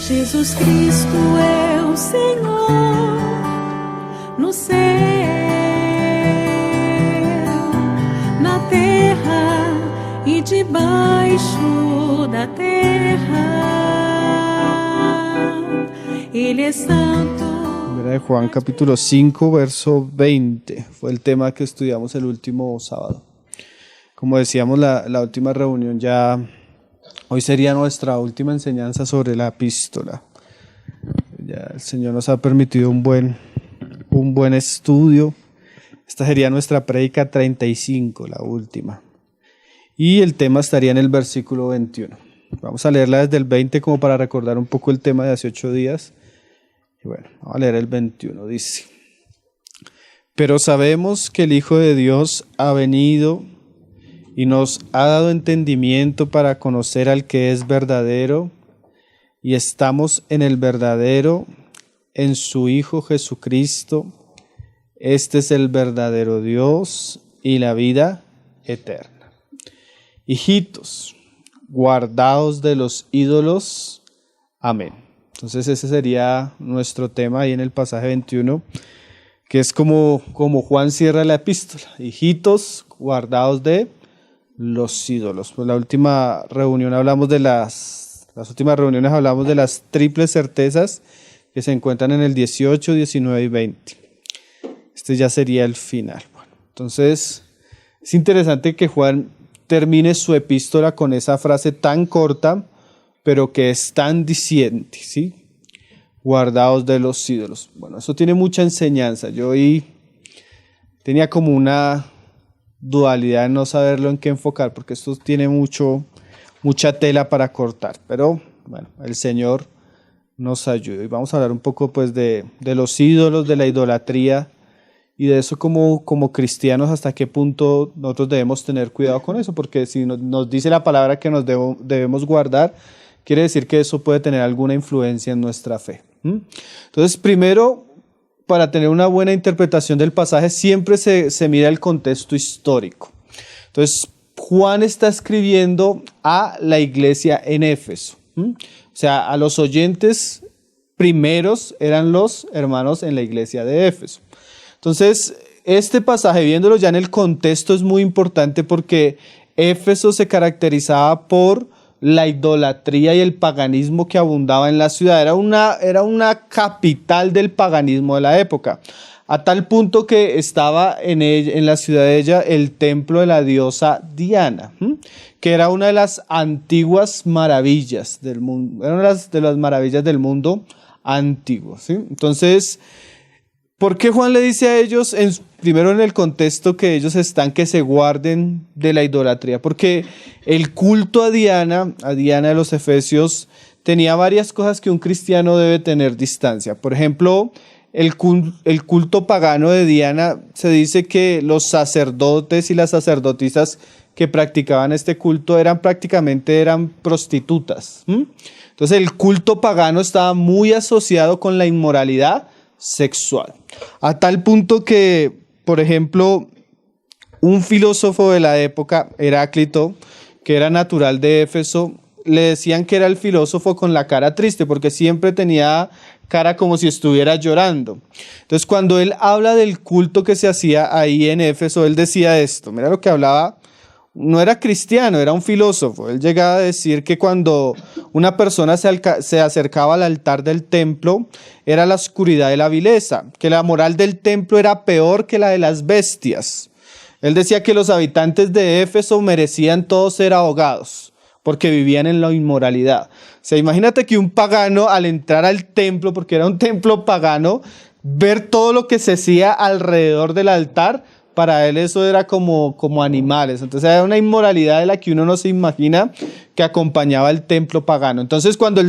Jesus Cristo é o Senhor no céu, na terra e debaixo da terra. Ele é santo. Primera de Juan capítulo 5 verso 20 fue el tema que estudiamos el último sábado. Como decíamos, la última reunión ya, hoy sería nuestra última enseñanza sobre la epístola. Ya el Señor nos ha permitido un buen estudio. Esta sería nuestra prédica 35, la última. Y el tema estaría en el versículo 21. Vamos a leerla desde el 20 como para recordar un poco el tema de hace 8 días. Y bueno, vamos a leer el 21. Dice: pero sabemos que el Hijo de Dios ha venido y nos ha dado entendimiento para conocer al que es verdadero, y estamos en el verdadero, en su Hijo Jesucristo. Este es el verdadero Dios y la vida eterna. Hijitos, guardaos de los ídolos. Amén. Entonces ese sería nuestro tema ahí en el pasaje 21, que es como Juan cierra la epístola. Hijitos, guardaos de los ídolos. Pues la última reunión hablamos de las últimas reuniones hablamos de las triples certezas que se encuentran en el 18, 19 y 20. Este ya sería el final. Bueno, entonces es interesante que Juan termine su epístola con esa frase tan corta, pero que es tan diciente, ¿sí? Guardaos de los ídolos. Bueno, eso tiene mucha enseñanza. Yo hoy tenía como una dualidad en no saberlo en qué enfocar, porque esto tiene mucha tela para cortar, pero bueno, el Señor nos ayuda. Y vamos a hablar un poco pues de los ídolos, de la idolatría, y de eso como cristianos, hasta qué punto nosotros debemos tener cuidado con eso, porque si nos dice la palabra que nos debemos guardar, quiere decir que eso puede tener alguna influencia en nuestra fe. Entonces, primero, para tener una buena interpretación del pasaje, siempre se mira el contexto histórico. Entonces, Juan está escribiendo a la iglesia en Éfeso. O sea, a los oyentes primeros eran los hermanos en la iglesia de Éfeso. Entonces, este pasaje, viéndolo ya en el contexto, es muy importante porque Éfeso se caracterizaba por la idolatría y el paganismo que abundaba en la ciudad. Era una capital del paganismo de la época, a tal punto que estaba en la ciudad de ella el templo de la diosa Diana, que era una de las antiguas maravillas del mundo, era una de las maravillas del mundo antiguo, ¿sí? Entonces, ¿por qué Juan le dice a ellos, primero en el contexto que ellos están, que se guarden de la idolatría? Porque el culto a Diana de los Efesios, tenía varias cosas que un cristiano debe tener distancia. Por ejemplo, el culto pagano de Diana, se dice que los sacerdotes y las sacerdotisas que practicaban este culto eran prostitutas. Entonces el culto pagano estaba muy asociado con la inmoralidad sexual, a tal punto que, por ejemplo, un filósofo de la época, Heráclito, que era natural de Éfeso, le decían que era el filósofo con la cara triste, porque siempre tenía cara como si estuviera llorando. Entonces, cuando él habla del culto que se hacía ahí en Éfeso, él decía esto, mira lo que hablaba. No era cristiano, era un filósofo. Él llegaba a decir que cuando una persona se acercaba al altar del templo, era la oscuridad de la vileza, que la moral del templo era peor que la de las bestias. Él decía que los habitantes de Éfeso merecían todos ser ahogados, porque vivían en la inmoralidad. O sea, imagínate que un pagano, al entrar al templo, porque era un templo pagano, ver todo lo que se hacía alrededor del altar, para él eso era como animales. Entonces era una inmoralidad de la que uno no se imagina que acompañaba el templo pagano. Entonces cuando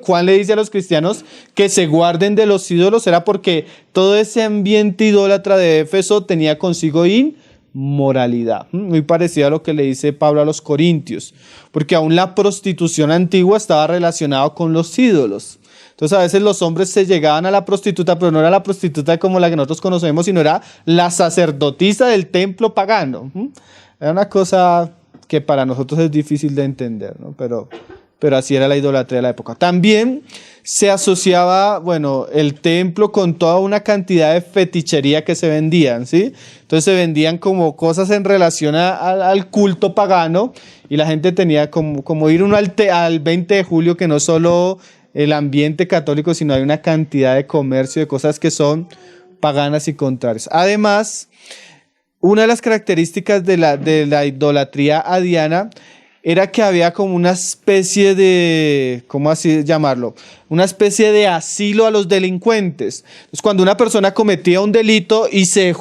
Juan le dice a los cristianos que se guarden de los ídolos, era porque todo ese ambiente idólatra de Éfeso tenía consigo inmoralidad. Muy parecido a lo que le dice Pablo a los Corintios, porque aún la prostitución antigua estaba relacionada con los ídolos. Entonces a veces los hombres se llegaban a la prostituta, pero no era la prostituta como la que nosotros conocemos, sino era la sacerdotisa del templo pagano. Era una cosa que para nosotros es difícil de entender, ¿no? Pero pero así era la idolatría de la época. También se asociaba, bueno, el templo con toda una cantidad de fetichería que se vendían, ¿sí? Entonces se vendían como cosas en relación al culto pagano, y la gente tenía como ir uno al 20 de julio, que no solo el ambiente católico, sino hay una cantidad de comercio, de cosas que son paganas y contrarias. Además, una de las características de la idolatría a Diana era que había como una especie de, ¿cómo así llamarlo? Una especie de asilo a los delincuentes. Entonces, cuando una persona cometía un delito y se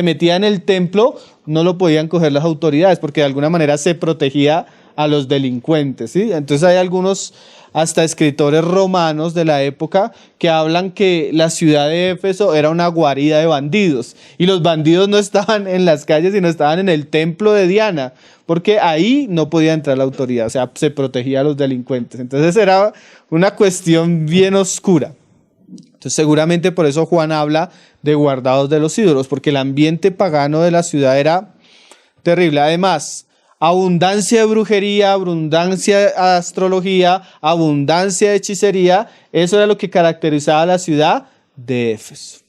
metía en el templo, no lo podían coger las autoridades, porque de alguna manera se protegía a los delincuentes, ¿sí? Entonces hay algunos hasta escritores romanos de la época que hablan que la ciudad de Éfeso era una guarida de bandidos, y los bandidos no estaban en las calles, sino estaban en el templo de Diana, porque ahí no podía entrar la autoridad, o sea, se protegía a los delincuentes. Entonces era una cuestión bien oscura. Entonces seguramente por eso Juan habla de guardados de los ídolos, porque el ambiente pagano de la ciudad era terrible. Además, abundancia de brujería, abundancia de astrología, abundancia de hechicería, eso era lo que caracterizaba a la ciudad de Éfeso.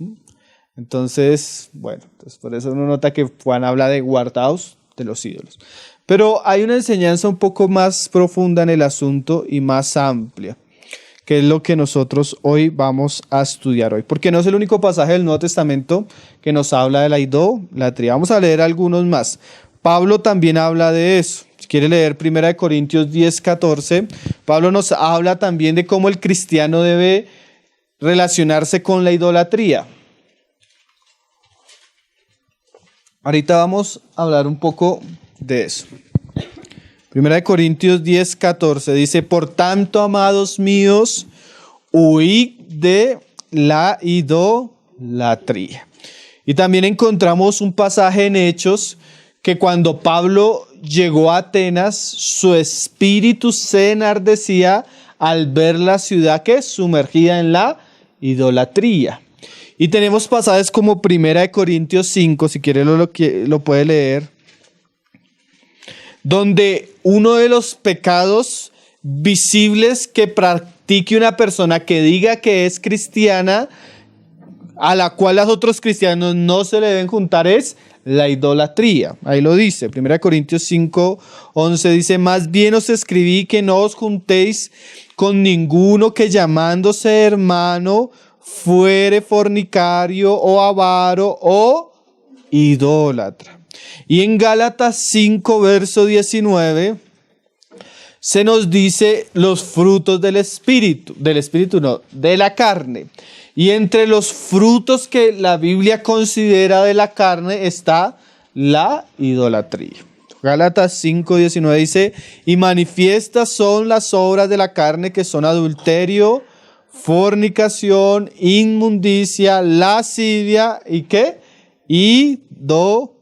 Entonces, bueno, por eso uno nota que Juan habla de guardados de los ídolos. Pero hay una enseñanza un poco más profunda en el asunto y más amplia, que es lo que nosotros hoy vamos a estudiar hoy. Porque no es el único pasaje del Nuevo Testamento que nos habla de la idolatría. Vamos a leer algunos más. Pablo también habla de eso. Si quiere leer 1 Corintios 10:14, Pablo nos habla también de cómo el cristiano debe relacionarse con la idolatría. Ahorita vamos a hablar un poco de eso. 1 Corintios 10:14 dice: por tanto, amados míos, huid de la idolatría. Y también encontramos un pasaje en Hechos que cuando Pablo llegó a Atenas, su espíritu se enardecía al ver la ciudad que es sumergida en la idolatría. Y tenemos pasajes como 1 Corintios 5, si quiere lo puede leer, donde uno de los pecados visibles que practique una persona que diga que es cristiana, a la cual los otros cristianos no se le deben juntar, es la idolatría. Ahí lo dice, 1 Corintios 5:11 dice: más bien os escribí que no os juntéis con ninguno que llamándose hermano fuere fornicario o avaro o idólatra. Y en Gálatas 5, verso 19, se nos dice los frutos del espíritu no, de la carne. Y entre los frutos que la Biblia considera de la carne está la idolatría. Gálatas 5, 19 dice: y manifiestas son las obras de la carne, que son adulterio, fornicación, inmundicia, lascivia y ¿qué? Idolatría.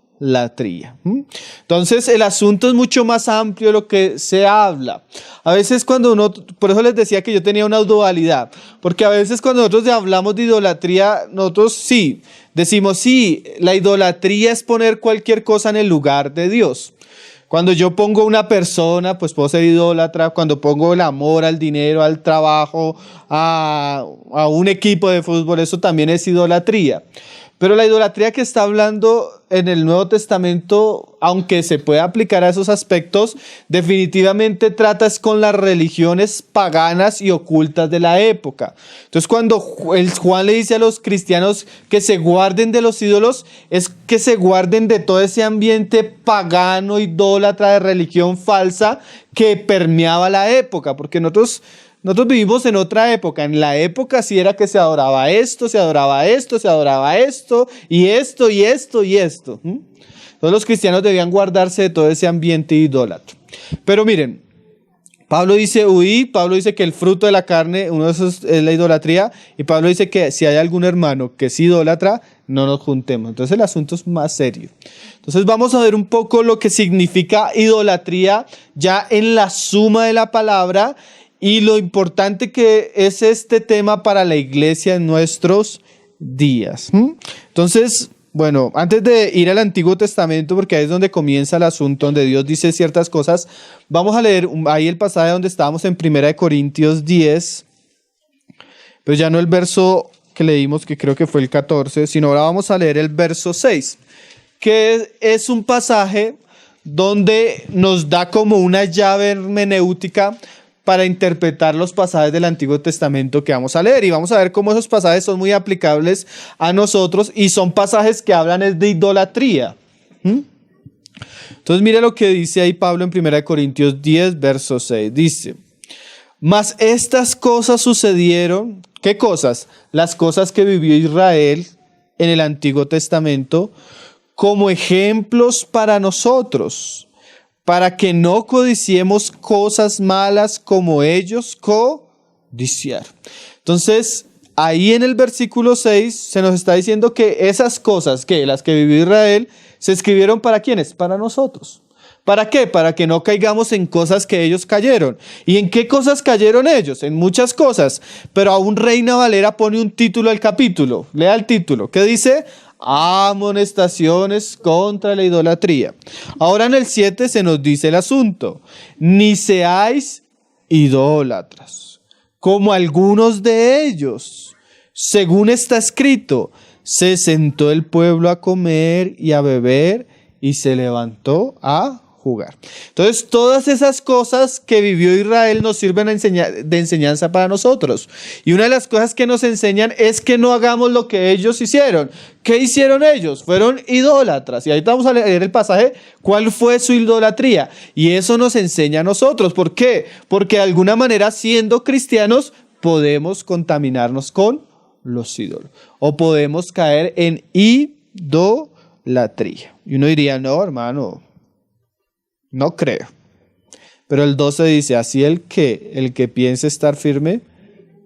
Entonces el asunto es mucho más amplio de lo que se habla. A veces cuando por eso les decía que yo tenía una dualidad, porque a veces cuando nosotros hablamos de idolatría, nosotros sí, decimos sí, la idolatría es poner cualquier cosa en el lugar de Dios. Cuando yo pongo una persona, pues puedo ser idólatra. Cuando pongo el amor al dinero, al trabajo, a un equipo de fútbol, eso también es idolatría. Pero la idolatría que está hablando en el Nuevo Testamento, aunque se puede aplicar a esos aspectos, definitivamente trata es con las religiones paganas y ocultas de la época. Entonces, cuando Juan le dice a los cristianos que se guarden de los ídolos, es que se guarden de todo ese ambiente pagano, idólatra, de religión falsa que permeaba la época, porque nosotros vivimos en otra época. En la época sí era que se adoraba esto, se adoraba esto, se adoraba esto, y esto, y esto, y esto. Todos los cristianos debían guardarse de todo ese ambiente idólatra. Pero miren, Pablo dice huir, Pablo dice que el fruto de la carne, uno de esos es la idolatría, y Pablo dice que si hay algún hermano que es idólatra, no nos juntemos. Entonces el asunto es más serio. Entonces vamos a ver un poco lo que significa idolatría ya en la suma de la palabra, y lo importante que es este tema para la iglesia en nuestros días. Entonces, bueno, antes de ir al Antiguo Testamento, porque ahí es donde comienza el asunto, donde Dios dice ciertas cosas, vamos a leer ahí el pasaje donde estábamos en 1 Corintios 10, pero ya no el verso que leímos, que creo que fue el 14, sino ahora vamos a leer el verso 6, que es un pasaje donde nos da como una llave hermenéutica para interpretar los pasajes del Antiguo Testamento que vamos a leer. Y vamos a ver cómo esos pasajes son muy aplicables a nosotros y son pasajes que hablan es de idolatría. Entonces mire lo que dice ahí Pablo en 1 Corintios 10, verso 6. Dice, mas estas cosas sucedieron, ¿qué cosas? Las cosas que vivió Israel en el Antiguo Testamento como ejemplos para nosotros, para que no codiciemos cosas malas como ellos codiciaron. Entonces, ahí en el versículo 6 se nos está diciendo que esas cosas, que las que vivió Israel, se escribieron ¿para quiénes? Para nosotros. ¿Para qué? Para que no caigamos en cosas que ellos cayeron. ¿Y en qué cosas cayeron ellos? En muchas cosas. Pero aún Reina Valera pone un título al capítulo. Lea el título. ¿Qué dice? Amonestaciones contra la idolatría. Ahora en el 7 se nos dice el asunto. Ni seáis idólatras, como algunos de ellos. Según está escrito, se sentó el pueblo a comer y a beber y se levantó a jugar. Entonces, todas esas cosas que vivió Israel nos sirven de enseñanza para nosotros. Y una de las cosas que nos enseñan es que no hagamos lo que ellos hicieron. ¿Qué hicieron ellos? Fueron idólatras. Y ahorita vamos a leer el pasaje, ¿cuál fue su idolatría? Y eso nos enseña a nosotros. ¿Por qué? Porque de alguna manera, siendo cristianos, podemos contaminarnos con los ídolos. O podemos caer en idolatría. Y uno diría, no, hermano, no creo. Pero el 12 dice, así el que piense estar firme,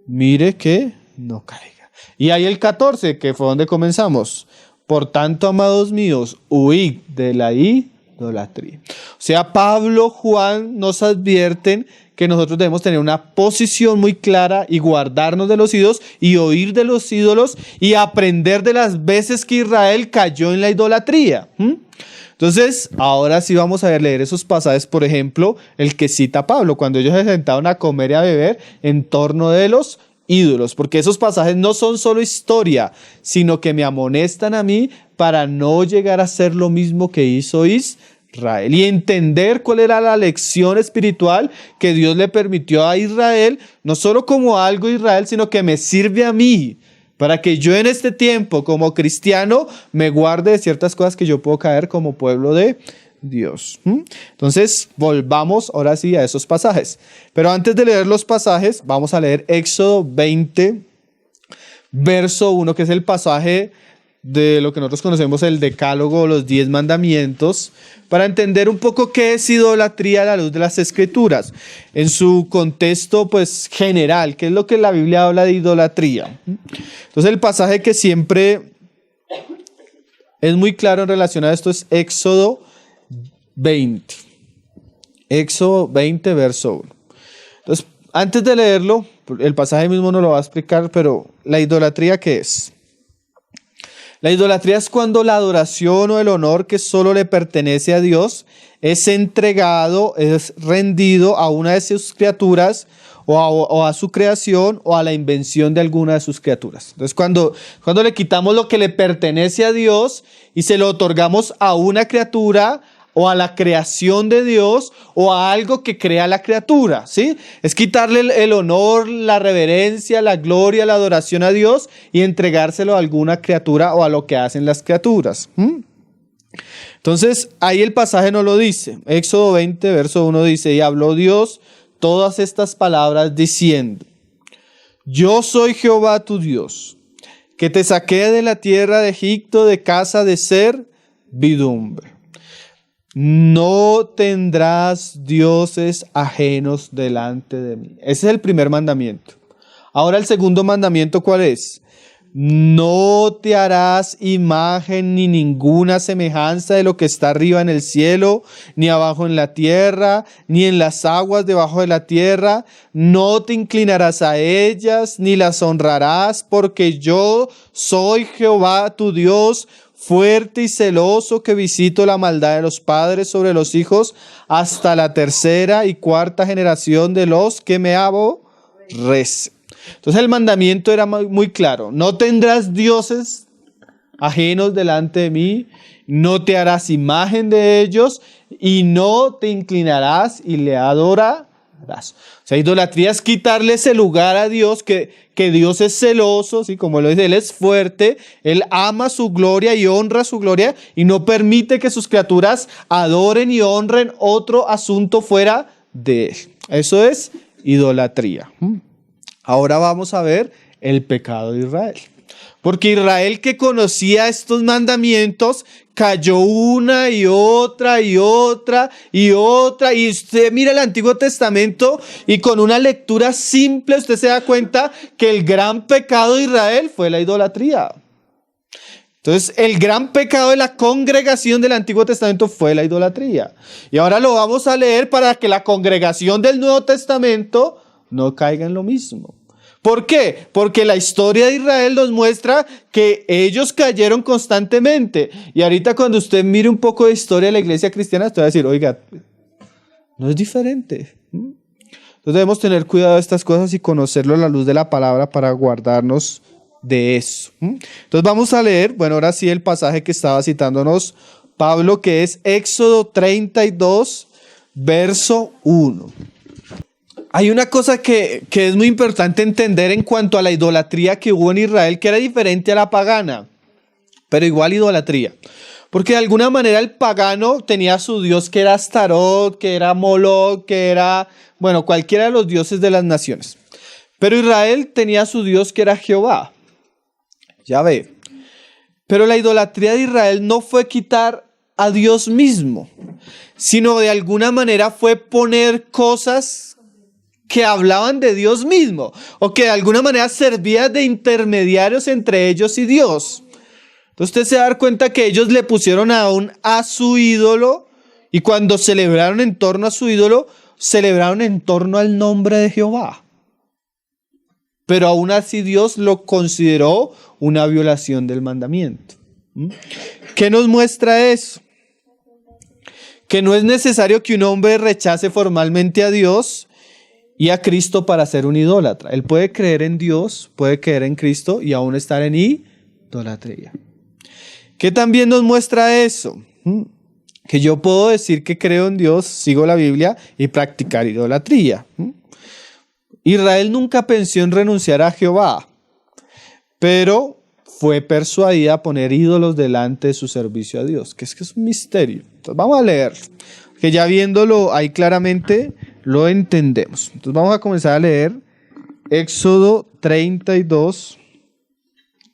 mire que no caiga. Y ahí el 14, que fue donde comenzamos. Por tanto, amados míos, huid de la idolatría. O sea, Pablo, Juan nos advierten que nosotros debemos tener una posición muy clara y guardarnos de los ídolos y oír de los ídolos y aprender de las veces que Israel cayó en la idolatría. Entonces, ahora sí vamos a leer esos pasajes, por ejemplo, el que cita Pablo, cuando ellos se sentaron a comer y a beber en torno de los ídolos, porque esos pasajes no son solo historia, sino que me amonestan a mí para no llegar a ser lo mismo que hizo Israel y entender cuál era la lección espiritual que Dios le permitió a Israel, no solo como algo Israel, sino que me sirve a mí, para que yo en este tiempo como cristiano me guarde de ciertas cosas que yo puedo caer como pueblo de Dios. Entonces, volvamos ahora sí a esos pasajes. Pero antes de leer los pasajes, vamos a leer Éxodo 20, verso 1, que es el pasaje de lo que nosotros conocemos el Decálogo, los 10 mandamientos, para entender un poco qué es idolatría a la luz de las Escrituras, en su contexto pues general, qué es lo que la Biblia habla de idolatría. Entonces el pasaje que siempre es muy claro en relación a esto es Éxodo 20. Éxodo 20, verso 1. Entonces, antes de leerlo, el pasaje mismo no lo va a explicar, pero ¿la idolatría qué es? La idolatría es cuando la adoración o el honor que solo le pertenece a Dios es entregado, es rendido a una de sus criaturas o a su creación o a la invención de alguna de sus criaturas. Entonces, cuando le quitamos lo que le pertenece a Dios y se lo otorgamos a una criatura o a la creación de Dios o a algo que crea la criatura, ¿sí? Es quitarle el honor, la reverencia, la gloria, la adoración a Dios y entregárselo a alguna criatura o a lo que hacen las criaturas. Entonces, ahí el pasaje nos lo dice. Éxodo 20, verso 1 dice, y habló Dios todas estas palabras diciendo, yo soy Jehová tu Dios, que te saqué de la tierra de Egipto de casa de servidumbre. No tendrás dioses ajenos delante de mí. Ese es el primer mandamiento. Ahora el segundo mandamiento, ¿cuál es? No te harás imagen ni ninguna semejanza de lo que está arriba en el cielo, ni abajo en la tierra, ni en las aguas debajo de la tierra. No te inclinarás a ellas, ni las honrarás, porque yo soy Jehová tu Dios, fuerte y celoso, que visito la maldad de los padres sobre los hijos hasta la tercera y cuarta generación de los que me aborrecen. Entonces el mandamiento era muy claro: no tendrás dioses ajenos delante de mí, no te harás imagen de ellos y no te inclinarás y le adorarás. O sea, idolatría es quitarle ese lugar a Dios, que Dios es celoso, ¿sí? Como lo dice, Él es fuerte, Él ama su gloria y honra su gloria y no permite que sus criaturas adoren y honren otro asunto fuera de Él. Eso es idolatría. Ahora vamos a ver el pecado de Israel. Porque Israel, que conocía estos mandamientos, cayó una y otra y otra y otra. Y usted mira el Antiguo Testamento y con una lectura simple usted se da cuenta que el gran pecado de Israel fue la idolatría. Entonces, el gran pecado de la congregación del Antiguo Testamento fue la idolatría. Y ahora lo vamos a leer para que la congregación del Nuevo Testamento no caiga en lo mismo. ¿Por qué? Porque la historia de Israel nos muestra que ellos cayeron constantemente. Y ahorita cuando usted mire un poco de historia de la iglesia cristiana, usted va a decir, oiga, no es diferente. Entonces debemos tener cuidado de estas cosas y conocerlo a la luz de la palabra para guardarnos de eso. Entonces vamos a leer, bueno, ahora sí el pasaje que estaba citándonos Pablo, que es Éxodo 32, verso 1. Hay una cosa que es muy importante entender en cuanto a la idolatría que hubo en Israel, que era diferente a la pagana, pero igual idolatría. Porque de alguna manera el pagano tenía su dios, que era Astarot, que era Moloch, que era, bueno, cualquiera de los dioses de las naciones. Pero Israel tenía su dios, que era Jehová. Ya ve. Pero la idolatría de Israel no fue quitar a Dios mismo, sino de alguna manera fue poner cosas que hablaban de Dios mismo, o que de alguna manera servían de intermediarios entre ellos y Dios. Entonces usted se va a dar cuenta que ellos le pusieron aún a su ídolo, y cuando celebraron en torno a su ídolo, celebraron en torno al nombre de Jehová. Pero aún así Dios lo consideró una violación del mandamiento. ¿Qué nos muestra eso? Que no es necesario que un hombre rechace formalmente a Dios y a Cristo para ser un idólatra. Él puede creer en Dios, puede creer en Cristo y aún estar en idolatría. ¿Qué también nos muestra eso? Que yo puedo decir que creo en Dios, sigo la Biblia y practicar idolatría. Israel nunca pensó en renunciar a Jehová, pero fue persuadida a poner ídolos delante de su servicio a Dios, que es un misterio. Entonces vamos a leer, que ya viéndolo ahí claramente lo entendemos. Entonces vamos a comenzar a leer Éxodo 32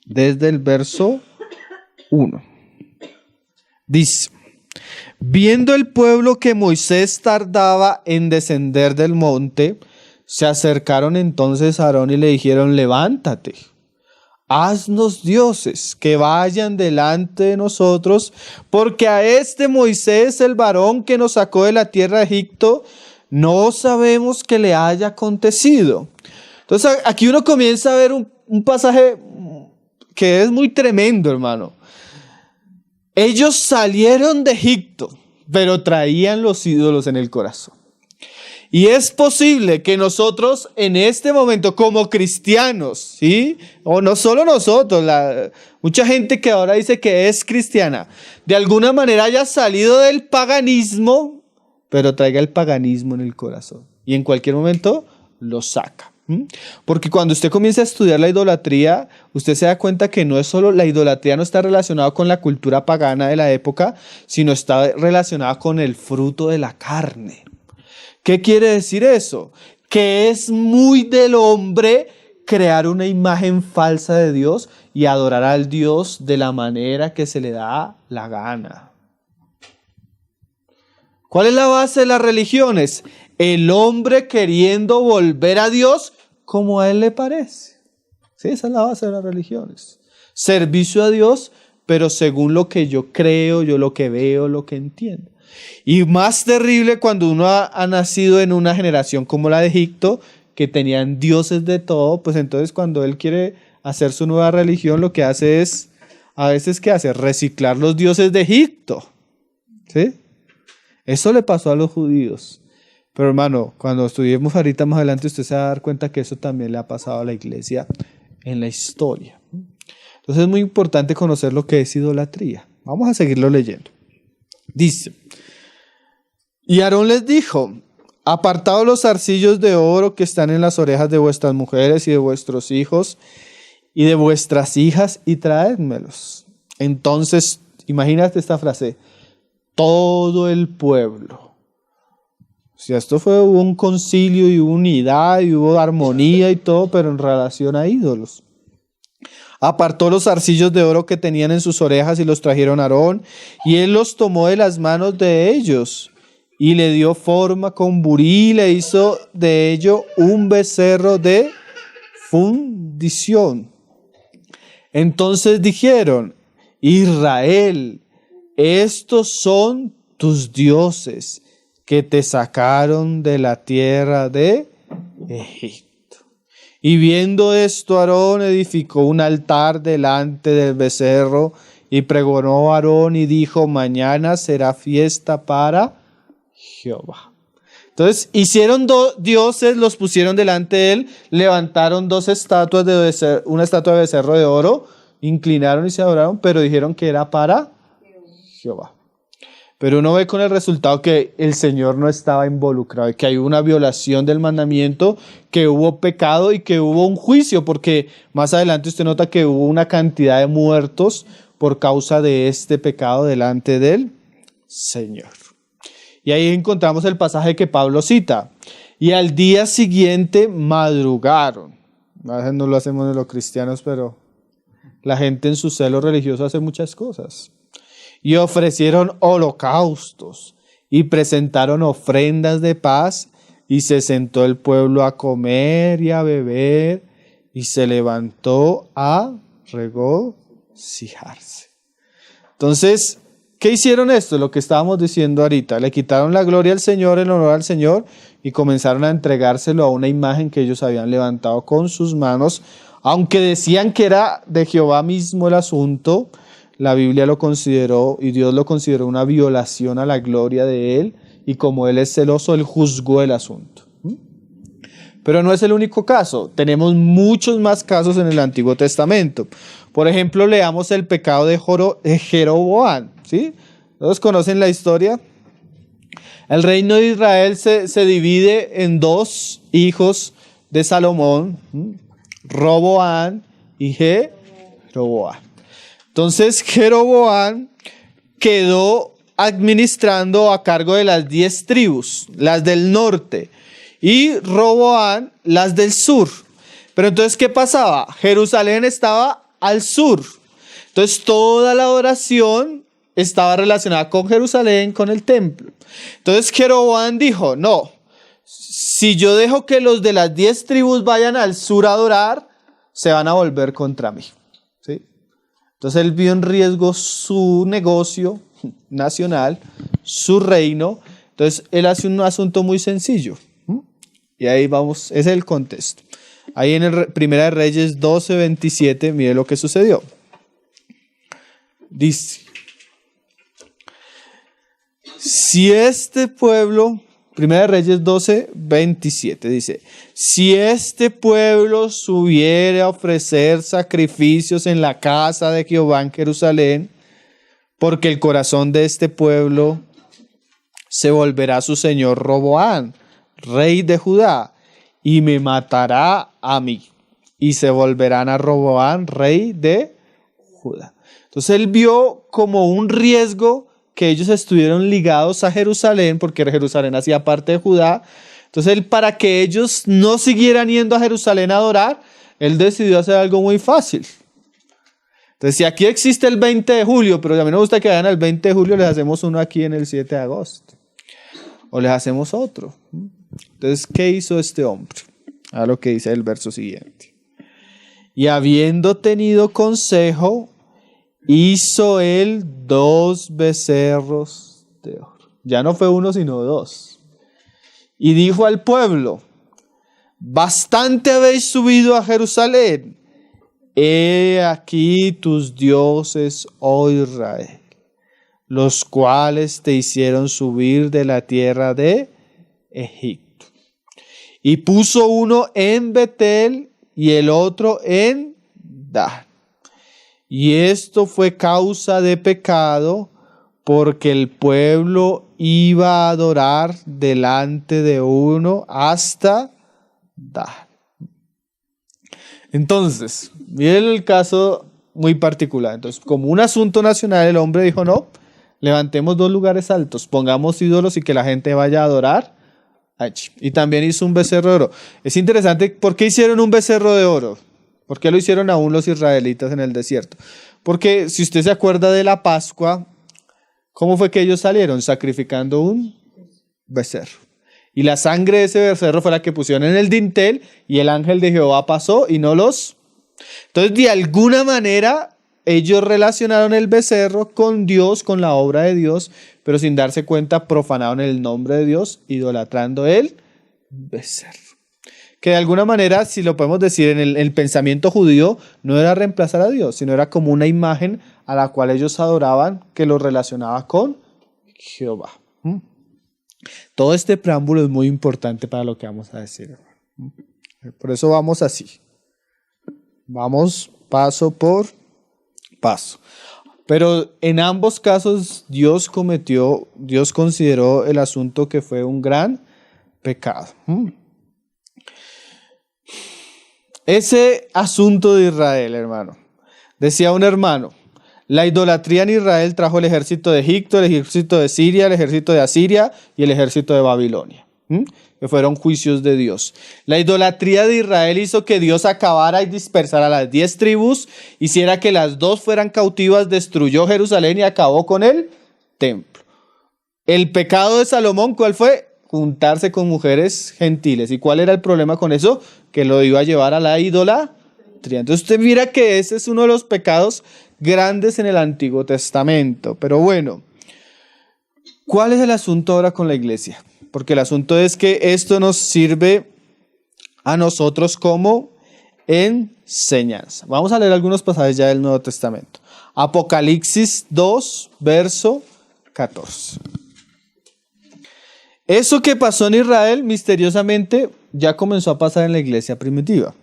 desde el verso 1. Dice: viendo el pueblo que Moisés tardaba en descender del monte, se acercaron entonces a Aarón y le dijeron: levántate, haznos dioses que vayan delante de nosotros, porque a este Moisés, el varón que nos sacó de la tierra de Egipto, no sabemos qué le haya acontecido. Entonces aquí uno comienza a ver un pasaje que es muy tremendo, hermano. Ellos salieron de Egipto, pero traían los ídolos en el corazón. Y es posible que nosotros en este momento como cristianos, ¿sí? O no solo nosotros, mucha gente que ahora dice que es cristiana, de alguna manera haya salido del paganismo, pero traiga el paganismo en el corazón. Y en cualquier momento lo saca. Porque cuando usted comienza a estudiar la idolatría, usted se da cuenta que no es solo, la idolatría no está relacionada con la cultura pagana de la época, sino está relacionada con el fruto de la carne. ¿Qué quiere decir eso? Que es muy del hombre crear una imagen falsa de Dios y adorar al Dios de la manera que se le da la gana. ¿Cuál es la base de las religiones? El hombre queriendo volver a Dios como a él le parece. Sí, esa es la base de las religiones. Servicio a Dios, pero según lo que yo creo, yo lo que veo, lo que entiendo. Y más terrible cuando uno ha nacido en una generación como la de Egipto, que tenían dioses de todo, pues entonces cuando él quiere hacer su nueva religión, lo que hace es a veces, ¿qué hace? Reciclar los dioses de Egipto. ¿Sí? Eso le pasó a los judíos. Pero hermano, cuando estudiemos ahorita más adelante, usted se va a dar cuenta que eso también le ha pasado a la iglesia en la historia. Entonces es muy importante conocer lo que es idolatría. Vamos a seguirlo leyendo. Dice, y Aarón les dijo, apartaos los zarcillos de oro que están en las orejas de vuestras mujeres y de vuestros hijos y de vuestras hijas y traédmelos. Entonces, imagínate esta frase, todo el pueblo. O sea, hubo un concilio y hubo unidad y hubo armonía y todo, pero en relación a ídolos. Apartó los zarcillos de oro que tenían en sus orejas y los trajeron a Aarón, y él los tomó de las manos de ellos y le dio forma con burí y le hizo de ello un becerro de fundición. Entonces dijeron, Israel, estos son tus dioses que te sacaron de la tierra de Egipto. Y viendo esto, Aarón edificó un altar delante del becerro y pregonó a Aarón y dijo, mañana será fiesta para Jehová. Entonces hicieron dioses, los pusieron delante de él, levantaron dos estatuas una estatua de becerro de oro, inclinaron y se adoraron, pero dijeron que era para Jehová. Pero uno ve con el resultado que el Señor no estaba involucrado, que hay una violación del mandamiento, que hubo pecado y que hubo un juicio, porque más adelante usted nota que hubo una cantidad de muertos por causa de este pecado delante del Señor. Y ahí encontramos el pasaje que Pablo cita. Y al día siguiente madrugaron. A veces no lo hacemos los cristianos, pero la gente en su celo religioso hace muchas cosas. Y ofrecieron holocaustos y presentaron ofrendas de paz y se sentó el pueblo a comer y a beber y se levantó a regocijarse. Entonces, ¿qué hicieron esto? Lo que estábamos diciendo ahorita. Le quitaron la gloria al Señor, el honor al Señor y comenzaron a entregárselo a una imagen que ellos habían levantado con sus manos. Aunque decían que era de Jehová mismo el asunto, la Biblia lo consideró y Dios lo consideró una violación a la gloria de Él y como Él es celoso, Él juzgó el asunto. Pero no es el único caso, tenemos muchos más casos en el Antiguo Testamento. Por ejemplo, leamos el pecado de Jeroboam, ¿sí? ¿Todos conocen la historia? El reino de Israel se divide en dos hijos de Salomón, Roboam y Jeroboam. Entonces Jeroboam quedó administrando a cargo de las 10 tribus, las del norte, y Roboam las del sur. Pero entonces, ¿qué pasaba? Jerusalén estaba al sur. Entonces toda la adoración estaba relacionada con Jerusalén, con el templo. Entonces Jeroboam dijo, no, si yo dejo que los de las 10 tribus vayan al sur a adorar, se van a volver contra mí. ¿Sí? Entonces él vio en riesgo su negocio nacional, su reino. Entonces él hace un asunto muy sencillo. Y ahí vamos, ese es el contexto. Ahí en el Primera de Reyes 12:27, mire lo que sucedió. Dice, si este pueblo, Primera de Reyes 12:27, dice, si este pueblo subiere a ofrecer sacrificios en la casa de Jehová en Jerusalén, porque el corazón de este pueblo se volverá a su señor Roboam, rey de Judá, y me matará a mí, y se volverán a Roboam, rey de Judá. Entonces él vio como un riesgo que ellos estuvieron ligados a Jerusalén, porque Jerusalén hacía parte de Judá. Entonces él, para que ellos no siguieran yendo a Jerusalén a adorar, él decidió hacer algo muy fácil. Entonces, si aquí existe el 20 de julio, pero a mí no me gusta que vayan el 20 de julio, les hacemos uno aquí en el 7 de agosto. O les hacemos otro. Entonces, ¿qué hizo este hombre? A lo que dice el verso siguiente. Y habiendo tenido consejo, hizo él 2 becerros de oro. Ya no fue uno, sino 2. Y dijo al pueblo, bastante habéis subido a Jerusalén, he aquí tus dioses, oh Israel, los cuales te hicieron subir de la tierra de Egipto. Y puso uno en Betel y el otro en Dan. Y esto fue causa de pecado, porque el pueblo iba a adorar delante de uno hasta Dan. Entonces, miren el caso muy particular. Entonces, como un asunto nacional, el hombre dijo, no, levantemos dos lugares altos, pongamos ídolos y que la gente vaya a adorar allí. Y también hizo un becerro de oro. Es interesante, ¿por qué hicieron un becerro de oro? ¿Por qué lo hicieron aún los israelitas en el desierto? Porque si usted se acuerda de la Pascua, ¿cómo fue que ellos salieron? Sacrificando un becerro. Y la sangre de ese becerro fue la que pusieron en el dintel y el ángel de Jehová pasó y no los... Entonces, de alguna manera, ellos relacionaron el becerro con Dios, con la obra de Dios, pero sin darse cuenta profanaron el nombre de Dios, idolatrando el becerro. Que de alguna manera, si lo podemos decir en el pensamiento judío, no era reemplazar a Dios, sino era como una imagen a la cual ellos adoraban que lo relacionaba con Jehová. Todo este preámbulo es muy importante para lo que vamos a decir. Por eso vamos así. Vamos paso por paso. Pero en ambos casos Dios consideró el asunto que fue un gran pecado. Ese asunto de Israel, hermano. Decía un hermano, la idolatría en Israel trajo el ejército de Egipto, el ejército de Siria, el ejército de Asiria y el ejército de Babilonia, que fueron juicios de Dios. La idolatría de Israel hizo que Dios acabara y dispersara a las 10 tribus, hiciera que las 2 fueran cautivas, destruyó Jerusalén y acabó con el templo. El pecado de Salomón, ¿cuál fue? Juntarse con mujeres gentiles. ¿Y cuál era el problema con eso? Que lo iba a llevar a la idolatría. Entonces usted mira que ese es uno de los pecados grandes en el Antiguo Testamento. Pero bueno, ¿cuál es el asunto ahora con la iglesia? Porque el asunto es que esto nos sirve a nosotros como enseñanza. Vamos a leer algunos pasajes ya del Nuevo Testamento. Apocalipsis 2, verso 14. Eso que pasó en Israel misteriosamente ya comenzó a pasar en la iglesia primitiva,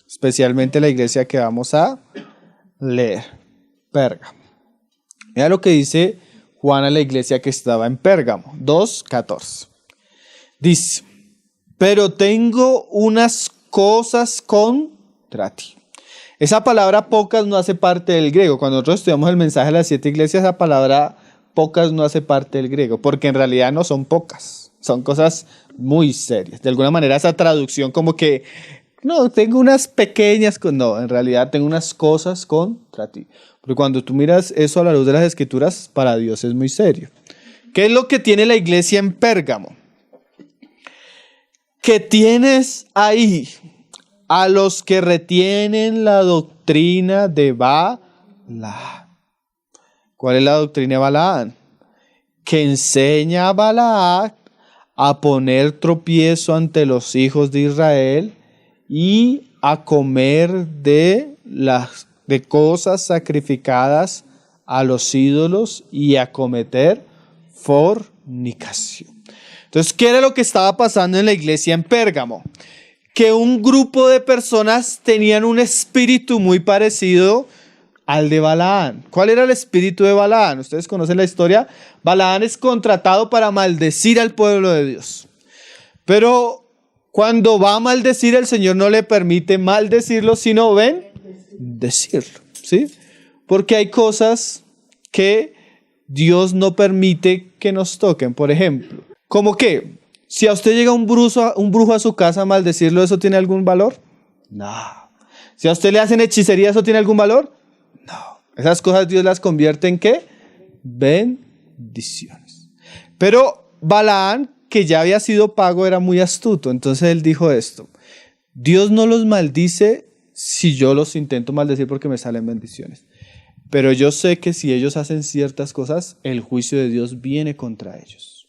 especialmente la iglesia que vamos a leer, Pérgamo. Mira lo que dice Juan a la iglesia que estaba en Pérgamo, 2:14. Dice, pero tengo unas cosas contra ti. Esa palabra pocas no hace parte del griego. Cuando nosotros estudiamos el mensaje de las 7 iglesias, esa palabra pocas no hace parte del griego, porque en realidad no son pocas, son cosas muy serias. De alguna manera esa traducción como que, no, tengo unas pequeñas, no, en realidad tengo unas cosas contra ti. Porque cuando tú miras eso a la luz de las Escrituras, para Dios es muy serio. ¿Qué es lo que tiene la iglesia en Pérgamo? Que tienes ahí a los que retienen la doctrina de Balaam. ¿Cuál es la doctrina de Balaam? Que enseña a Balaam a poner tropiezo ante los hijos de Israel y a comer de cosas sacrificadas a los ídolos y a cometer fornicación. Entonces, ¿qué era lo que estaba pasando en la iglesia en Pérgamo? Que un grupo de personas tenían un espíritu muy parecido al de Balaam. ¿Cuál era el espíritu de Balaam? Ustedes conocen la historia. Balaam es contratado para maldecir al pueblo de Dios. Pero cuando va a maldecir, el Señor no le permite maldecirlo, sino bendecirlo, ¿sí? Porque hay cosas que Dios no permite que nos toquen. Por ejemplo, ¿cómo qué? Si a usted llega un brujo a su casa a maldecirlo, ¿eso tiene algún valor? No. Si a usted le hacen hechicería, ¿eso tiene algún valor? No. Esas cosas Dios las convierte en ¿qué? Bendiciones. Pero Balaam, que ya había sido pago, era muy astuto. Entonces él dijo esto: Dios no los maldice si yo los intento maldecir porque me salen bendiciones. Pero yo sé que si ellos hacen ciertas cosas, el juicio de Dios viene contra ellos.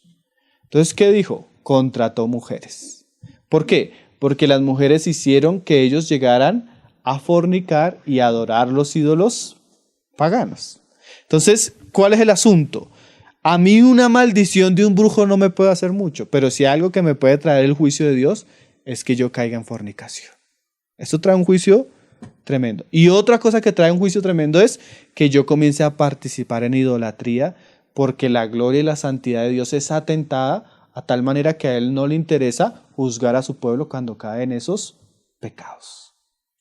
Entonces, ¿qué dijo? Contrató mujeres. ¿Por qué? Porque las mujeres hicieron que ellos llegaran a fornicar y a adorar los ídolos paganos. Entonces, ¿cuál es el asunto? A mí una maldición de un brujo no me puede hacer mucho, pero si algo que me puede traer el juicio de Dios es que yo caiga en fornicación. Esto trae un juicio tremendo. Y otra cosa que trae un juicio tremendo es que yo comience a participar en idolatría, porque la gloria y la santidad de Dios es atentada a tal manera que a Él no le interesa juzgar a su pueblo cuando cae en esos pecados.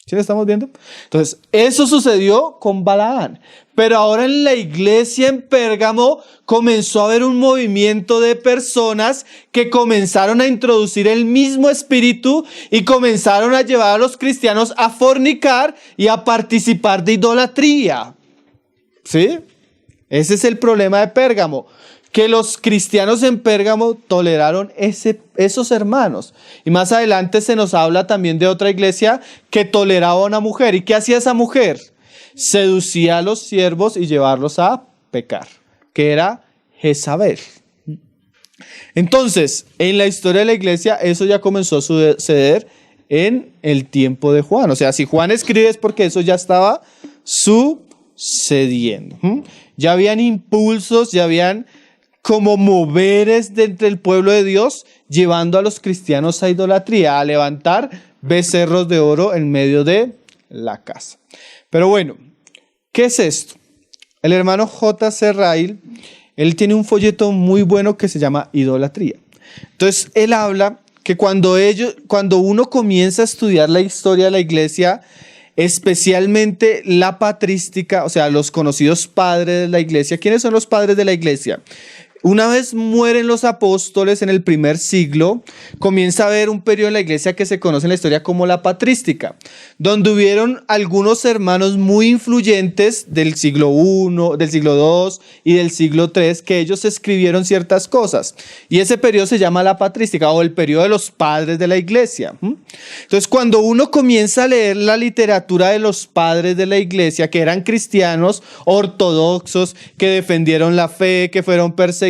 ¿Sí lo estamos viendo? Entonces, eso sucedió con Balaán. Pero ahora en la iglesia en Pérgamo comenzó a haber un movimiento de personas que comenzaron a introducir el mismo espíritu y comenzaron a llevar a los cristianos a fornicar y a participar de idolatría. ¿Sí? Ese es el problema de Pérgamo, que los cristianos en Pérgamo toleraron esos hermanos. Y más adelante se nos habla también de otra iglesia que toleraba a una mujer. ¿Y qué hacía esa mujer? Seducía a los siervos y llevarlos a pecar, que era Jezabel. Entonces, en la historia de la iglesia, eso ya comenzó a suceder en el tiempo de Juan. O sea, si Juan escribe es porque eso ya estaba sucediendo. Ya habían impulsos, ya habían como moveres dentro del pueblo de Dios, llevando a los cristianos a idolatría, a levantar becerros de oro en medio de la casa. Pero bueno, ¿qué es esto? El hermano J.C. Ryle, él tiene un folleto muy bueno que se llama Idolatría. Entonces, él habla que cuando uno comienza a estudiar la historia de la iglesia, especialmente la patrística, o sea, los conocidos padres de la iglesia. ¿Quiénes son los padres de la iglesia? Una vez mueren los apóstoles en el primer siglo, comienza a haber un periodo en la iglesia que se conoce en la historia como la patrística, donde hubieron algunos hermanos muy influyentes del siglo I, del siglo II y del siglo III, que ellos escribieron ciertas cosas. Y ese periodo se llama la patrística, o el periodo de los padres de la iglesia. Entonces, cuando uno comienza a leer la literatura de los padres de la iglesia, que eran cristianos ortodoxos, que defendieron la fe, que fueron perseguidos,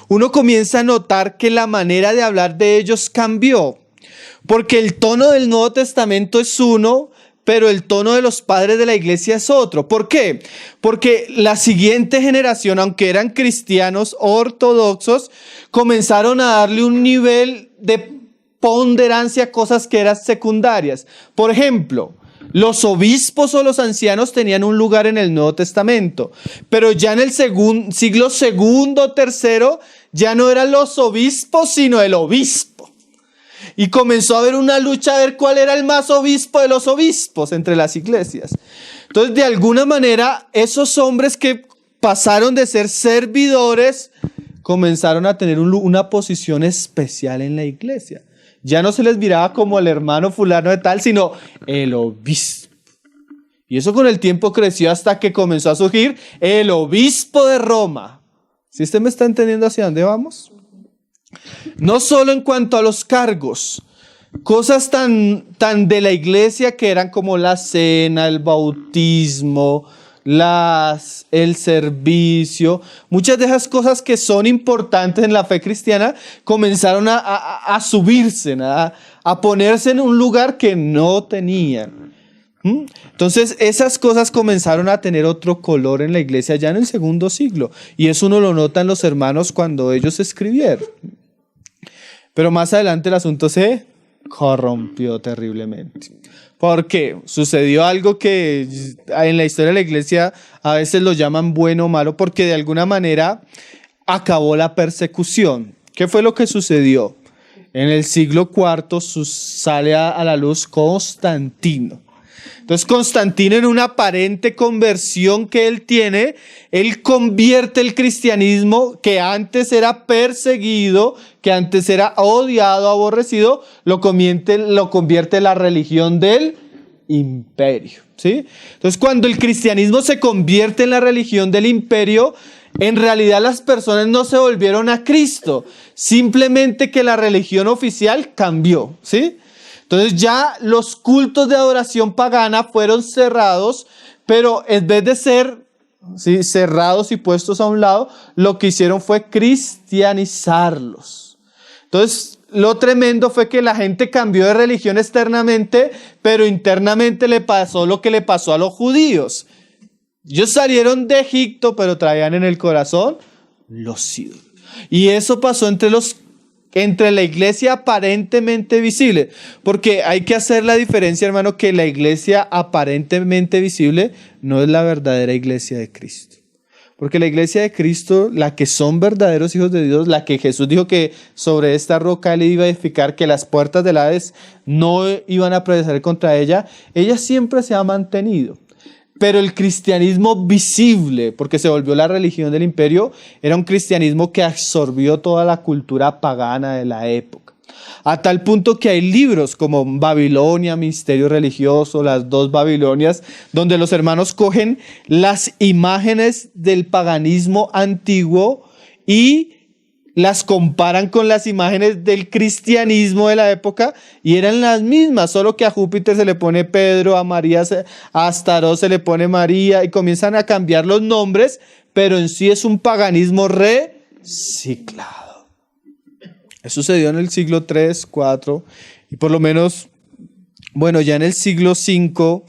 uno comienza a notar que la manera de hablar de ellos cambió, porque el tono del Nuevo Testamento es uno, pero el tono de los padres de la iglesia es otro. ¿Por qué? Porque la siguiente generación, aunque eran cristianos ortodoxos, comenzaron a darle un nivel de ponderancia a cosas que eran secundarias. Por ejemplo, los obispos o los ancianos tenían un lugar en el Nuevo Testamento, pero ya en el siglo segundo, tercero, ya no eran los obispos, sino el obispo. Y comenzó a haber una lucha a ver cuál era el más obispo de los obispos entre las iglesias. Entonces, de alguna manera, esos hombres que pasaron de ser servidores, comenzaron a tener una posición especial en la iglesia. Ya no se les miraba como el hermano fulano de tal, sino el obispo. Y eso con el tiempo creció hasta que comenzó a surgir el obispo de Roma. ¿Sí usted me está entendiendo hacia dónde vamos? No solo en cuanto a los cargos, cosas tan de la iglesia que eran como la cena, el bautismo, el servicio, muchas de esas cosas que son importantes en la fe cristiana comenzaron a subirse, a ponerse en un lugar que no tenían. Entonces esas cosas comenzaron a tener otro color en la iglesia ya en el segundo siglo, y eso uno lo nota en los hermanos cuando ellos escribieron. Pero más adelante el asunto se corrompió terriblemente. Porque sucedió algo que en la historia de la iglesia a veces lo llaman bueno o malo, porque de alguna manera acabó la persecución. ¿Qué fue lo que sucedió? En el siglo IV sale a la luz Constantino. Entonces Constantino, en una aparente conversión que él tiene, él convierte el cristianismo que antes era perseguido, que antes era odiado, aborrecido, lo convierte en la religión del imperio, ¿sí? Entonces cuando el cristianismo se convierte en la religión del imperio, en realidad las personas no se volvieron a Cristo, simplemente que la religión oficial cambió, ¿sí? Entonces ya los cultos de adoración pagana fueron cerrados, pero en vez de ser cerrados y puestos a un lado, lo que hicieron fue cristianizarlos. Entonces lo tremendo fue que la gente cambió de religión externamente, pero internamente le pasó lo que le pasó a los judíos. Ellos salieron de Egipto, pero traían en el corazón los ídolos. Y eso pasó entre la iglesia aparentemente visible. Porque hay que hacer la diferencia, hermano, que la iglesia aparentemente visible no es la verdadera iglesia de Cristo. Porque la iglesia de Cristo, la que son verdaderos hijos de Dios, la que Jesús dijo que sobre esta roca él iba a edificar, que las puertas del Hades no iban a prevalecer contra ella, ella siempre se ha mantenido. Pero el cristianismo visible, porque se volvió la religión del imperio, era un cristianismo que absorbió toda la cultura pagana de la época. A tal punto que hay libros como Babilonia, Misterio Religioso, las dos Babilonias, donde los hermanos cogen las imágenes del paganismo antiguo y las comparan con las imágenes del cristianismo de la época y eran las mismas, solo que a Júpiter se le pone Pedro, a María, a Astaroth se le pone María y comienzan a cambiar los nombres, pero en sí es un paganismo reciclado. Eso sucedió en el siglo III, IV y por lo menos, bueno, ya en el siglo V,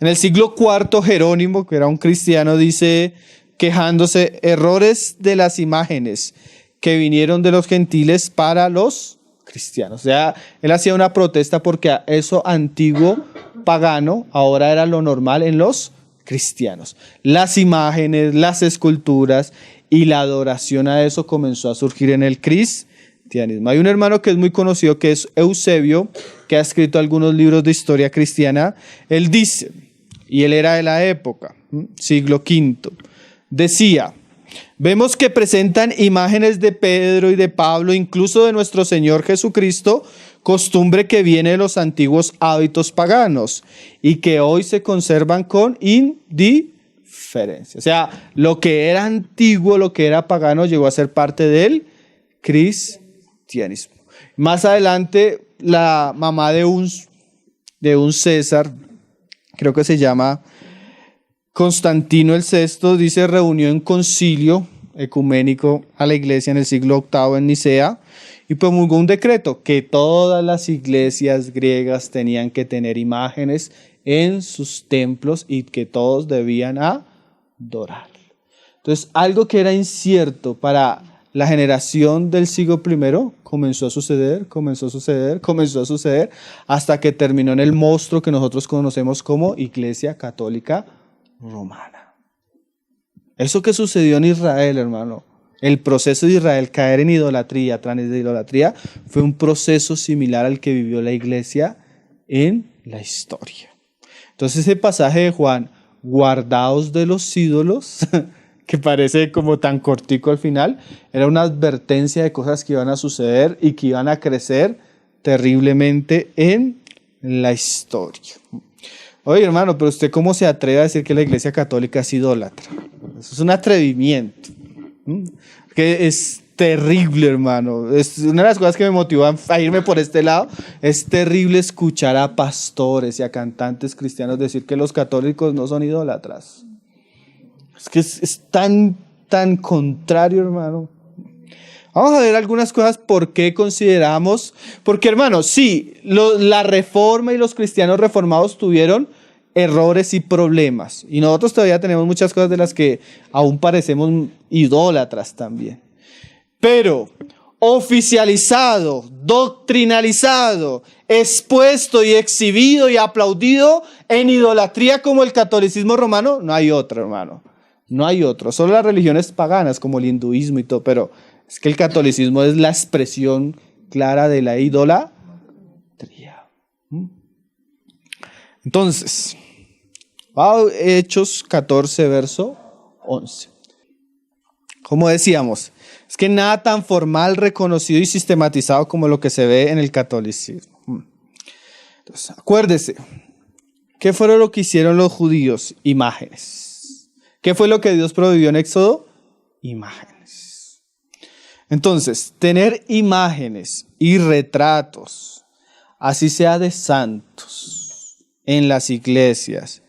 en el siglo IV Jerónimo, que era un cristiano, dice, quejándose, errores de las imágenes que vinieron de los gentiles para los cristianos. O sea, él hacía una protesta porque eso antiguo pagano ahora era lo normal en los cristianos. Las imágenes, las esculturas y la adoración a eso comenzó a surgir en el cristianismo. Hay un hermano que es muy conocido, que es Eusebio, que ha escrito algunos libros de historia cristiana. Él dice, y él era de la época, siglo V, decía, vemos que presentan imágenes de Pedro y de Pablo, incluso de nuestro Señor Jesucristo, costumbre que viene de los antiguos hábitos paganos y que hoy se conservan con indiferencia. O sea, lo que era antiguo, lo que era pagano, llegó a ser parte del cristianismo. Más adelante, la mamá de un César, creo que se llama Constantino el VI, dice, reunió en concilio ecuménico a la iglesia en el siglo VIII en Nicea y promulgó un decreto que todas las iglesias griegas tenían que tener imágenes en sus templos y que todos debían adorar. Entonces, algo que era incierto para la generación del siglo I comenzó a suceder, hasta que terminó en el monstruo que nosotros conocemos como Iglesia Católica Romana. Eso que sucedió en Israel, hermano, el proceso de Israel caer en idolatría tras idolatría, fue un proceso similar al que vivió la iglesia en la historia. Entonces ese pasaje de Juan, guardaos de los ídolos, que parece como tan cortico al final, era una advertencia de cosas que iban a suceder y que iban a crecer terriblemente en la historia. Oye, hermano, pero usted ¿cómo se atreve a decir que la iglesia católica es idólatra? Eso es un atrevimiento. Que es terrible, hermano. Es una de las cosas que me motivó a irme por este lado. Es terrible escuchar a pastores y a cantantes cristianos decir que los católicos no son idólatras. Es que es tan contrario, hermano. Vamos a ver algunas cosas por qué consideramos. Porque, hermano, sí, la Reforma y los cristianos reformados tuvieron errores y problemas. Y nosotros todavía tenemos muchas cosas de las que aún parecemos idólatras también. Pero oficializado, doctrinalizado, expuesto y exhibido y aplaudido en idolatría como el catolicismo romano, no hay otro, hermano. No hay otro. Solo las religiones paganas como el hinduismo y todo, pero es que el catolicismo es la expresión clara de la idolatría. Entonces, Hechos 14, verso 11. Como decíamos, es que nada tan formal, reconocido y sistematizado como lo que se ve en el catolicismo. Entonces, acuérdese, ¿qué fue lo que hicieron los judíos? Imágenes. ¿Qué fue lo que Dios prohibió en Éxodo? Imágenes. Entonces, tener imágenes y retratos, así sea de santos, en las iglesias,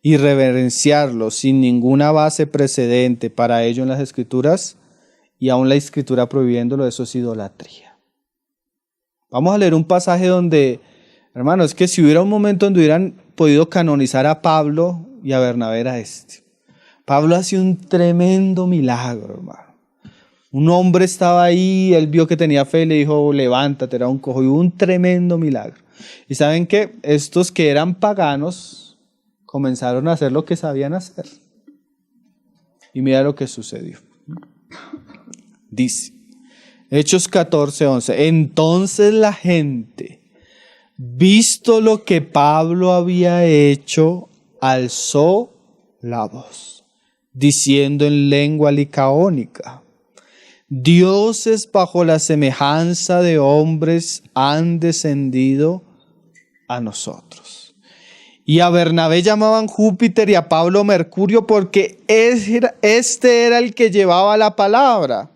y reverenciarlos sin ninguna base precedente para ello en las Escrituras, y aún la Escritura prohibiéndolo, eso es idolatría. Vamos a leer un pasaje donde, hermanos, es que si hubiera un momento donde hubieran podido canonizar a Pablo y a Bernabé era este. Pablo hace un tremendo milagro, hermano. Un hombre estaba ahí, él vio que tenía fe y le dijo, levántate, era un cojo, y hubo un tremendo milagro. Y ¿saben qué? Estos que eran paganos comenzaron a hacer lo que sabían hacer. Y mira lo que sucedió. Dice, Hechos 14:11, entonces la gente, visto lo que Pablo había hecho, alzó la voz, diciendo en lengua licaónica, dioses bajo la semejanza de hombres han descendido a nosotros. Y a Bernabé llamaban Júpiter y a Pablo Mercurio porque este era el que llevaba la palabra.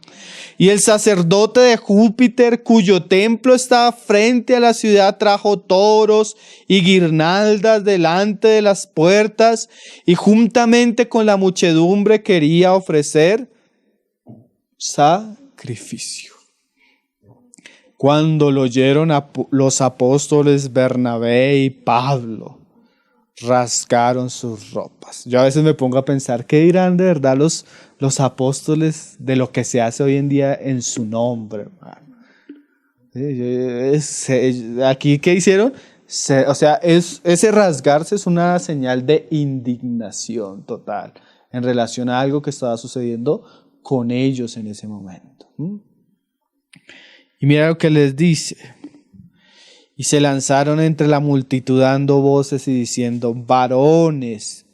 Y el sacerdote de Júpiter, cuyo templo estaba frente a la ciudad, trajo toros y guirnaldas delante de las puertas y juntamente con la muchedumbre quería ofrecer sacrificio. Cuando lo oyeron los apóstoles Bernabé y Pablo, rasgaron sus ropas. Yo a veces me pongo a pensar, ¿qué dirán de verdad los apóstoles de lo que se hace hoy en día en su nombre, hermano? Aquí, ¿qué hicieron? Ese rasgarse es una señal de indignación total en relación a algo que estaba sucediendo con ellos en ese momento. Y mira lo que les dice. Y se lanzaron entre la multitud dando voces y diciendo, varones,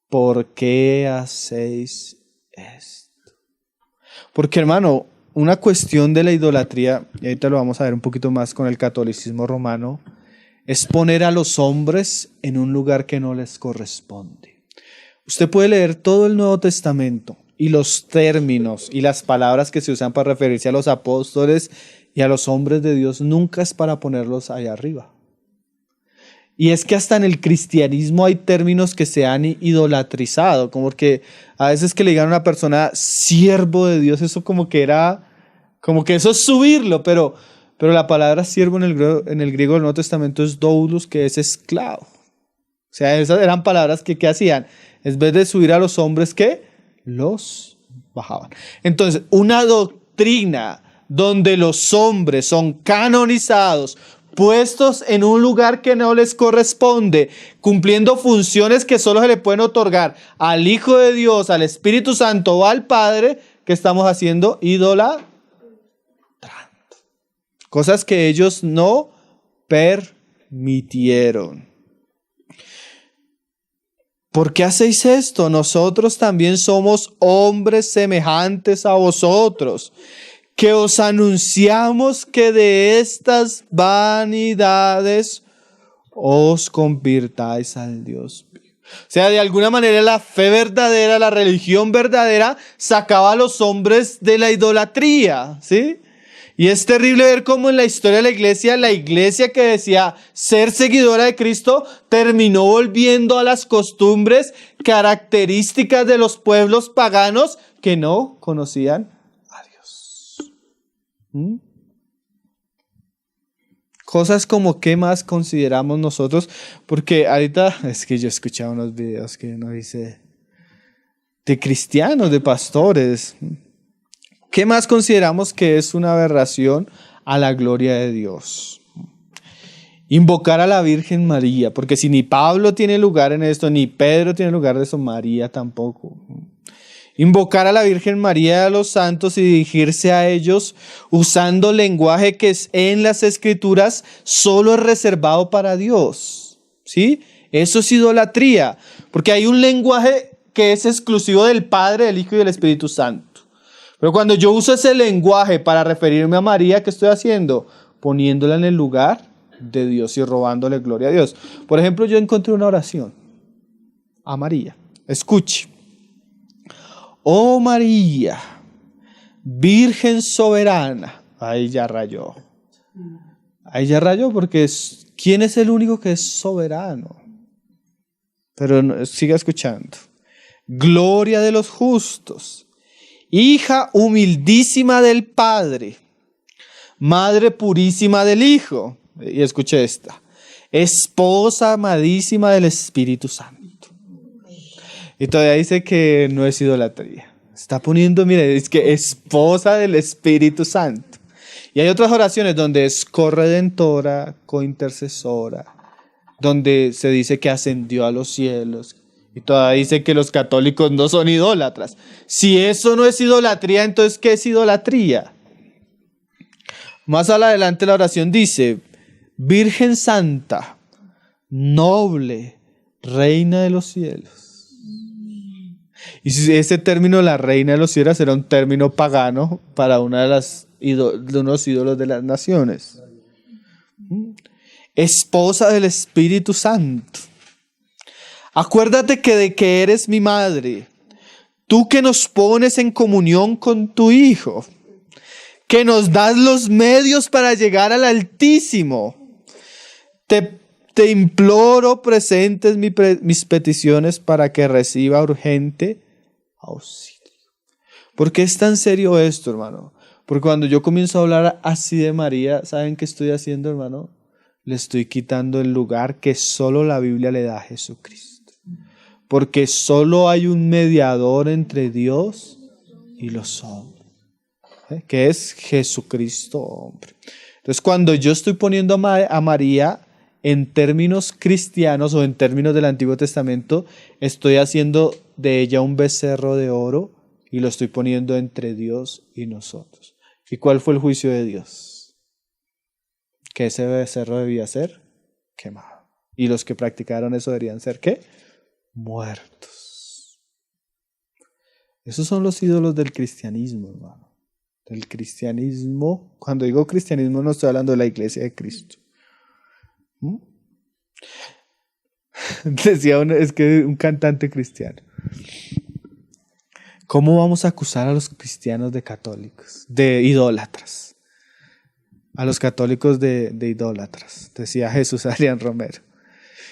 ¿por qué hacéis esto? Porque, hermano, una cuestión de la idolatría, y ahorita lo vamos a ver un poquito más con el catolicismo romano, es poner a los hombres en un lugar que no les corresponde. Usted puede leer todo el Nuevo Testamento y los términos y las palabras que se usan para referirse a los apóstoles y a los hombres de Dios nunca es para ponerlos allá arriba. Y es que hasta en el cristianismo hay términos que se han idolatrizado, como que a veces que le digan a una persona siervo de Dios, eso como que eso es subirlo, pero la palabra siervo en el griego del Nuevo Testamento es doulos, que es esclavo. O sea, esas eran palabras que hacían, en vez de subir a los hombres, ¿qué? Los bajaban. Entonces, una doctrina donde los hombres son canonizados, puestos en un lugar que no les corresponde, cumpliendo funciones que solo se le pueden otorgar al Hijo de Dios, al Espíritu Santo o al Padre, que estamos haciendo idolatrando. Cosas que ellos no permitieron. ¿Por qué hacéis esto? Nosotros también somos hombres semejantes a vosotros, que os anunciamos que de estas vanidades os convirtáis al Dios vivo. O sea, de alguna manera la fe verdadera, la religión verdadera, sacaba a los hombres de la idolatría, ¿sí? Y es terrible ver cómo en la historia de la iglesia que decía ser seguidora de Cristo, terminó volviendo a las costumbres características de los pueblos paganos que no conocían a Dios. Cosas como qué más consideramos nosotros, porque ahorita es que yo he escuchado unos videos que uno dice de cristianos, de pastores. ¿Qué más consideramos que es una aberración a la gloria de Dios? Invocar a la Virgen María, porque si ni Pablo tiene lugar en esto, ni Pedro tiene lugar de eso, María tampoco. Invocar a la Virgen María y a los santos y dirigirse a ellos usando lenguaje que es en las Escrituras solo es reservado para Dios, ¿sí? Eso es idolatría, porque hay un lenguaje que es exclusivo del Padre, del Hijo y del Espíritu Santo. Pero cuando yo uso ese lenguaje para referirme a María, ¿qué estoy haciendo? Poniéndola en el lugar de Dios y robándole gloria a Dios. Por ejemplo, yo encontré una oración a María. Escuche. Oh María, Virgen soberana. Ahí ya rayó. Ahí ya rayó porque ¿quién es el único que es soberano? Pero siga escuchando. Gloria de los justos. Hija humildísima del Padre, madre purísima del Hijo. Y escuche esta. Esposa amadísima del Espíritu Santo. Y todavía dice que no es idolatría. Está poniendo, mire, es que esposa del Espíritu Santo. Y hay otras oraciones donde es corredentora, cointercesora, donde se dice que ascendió a los cielos. Y todavía dice que los católicos no son idólatras. Si eso no es idolatría, entonces ¿qué es idolatría? Más adelante la oración dice, Virgen Santa, noble, Reina de los cielos. Y si ese término, la Reina de los cielos, era un término pagano para una de unos ídolos de las naciones. Esposa del Espíritu Santo. Acuérdate de que eres mi madre, tú que nos pones en comunión con tu Hijo, que nos das los medios para llegar al Altísimo. Te imploro presentes mis peticiones para que reciba urgente auxilio. ¿Por qué es tan serio esto, hermano? Porque cuando yo comienzo a hablar así de María, ¿saben qué estoy haciendo, hermano? Le estoy quitando el lugar que solo la Biblia le da a Jesucristo. Porque solo hay un mediador entre Dios y los hombres, que es Jesucristo hombre. Entonces, cuando yo estoy poniendo a María en términos cristianos o en términos del Antiguo Testamento, estoy haciendo de ella un becerro de oro y lo estoy poniendo entre Dios y nosotros. ¿Y cuál fue el juicio de Dios? Que ese becerro debía ser quemado. Y los que practicaron eso deberían ser, ¿qué? Muertos. Esos son los ídolos del cristianismo, hermano. Del cristianismo. Cuando digo cristianismo no estoy hablando de la iglesia de Cristo. Decía un cantante cristiano. ¿Cómo vamos a acusar a los cristianos de católicos, de idólatras? A los católicos de idólatras, decía Jesús Adrián Romero.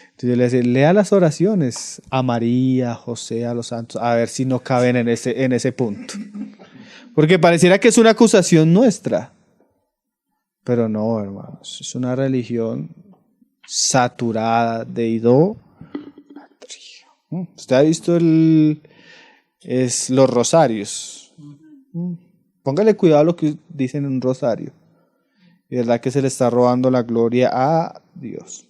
Entonces yo le decía, lea las oraciones a María, a José, a los santos, a ver si no caben en ese punto. Porque pareciera que es una acusación nuestra. Pero no, hermanos, es una religión saturada de idolatría. ¿Usted ha visto los rosarios? Póngale cuidado a lo que dicen en un rosario. Y es verdad que se le está robando la gloria a Dios.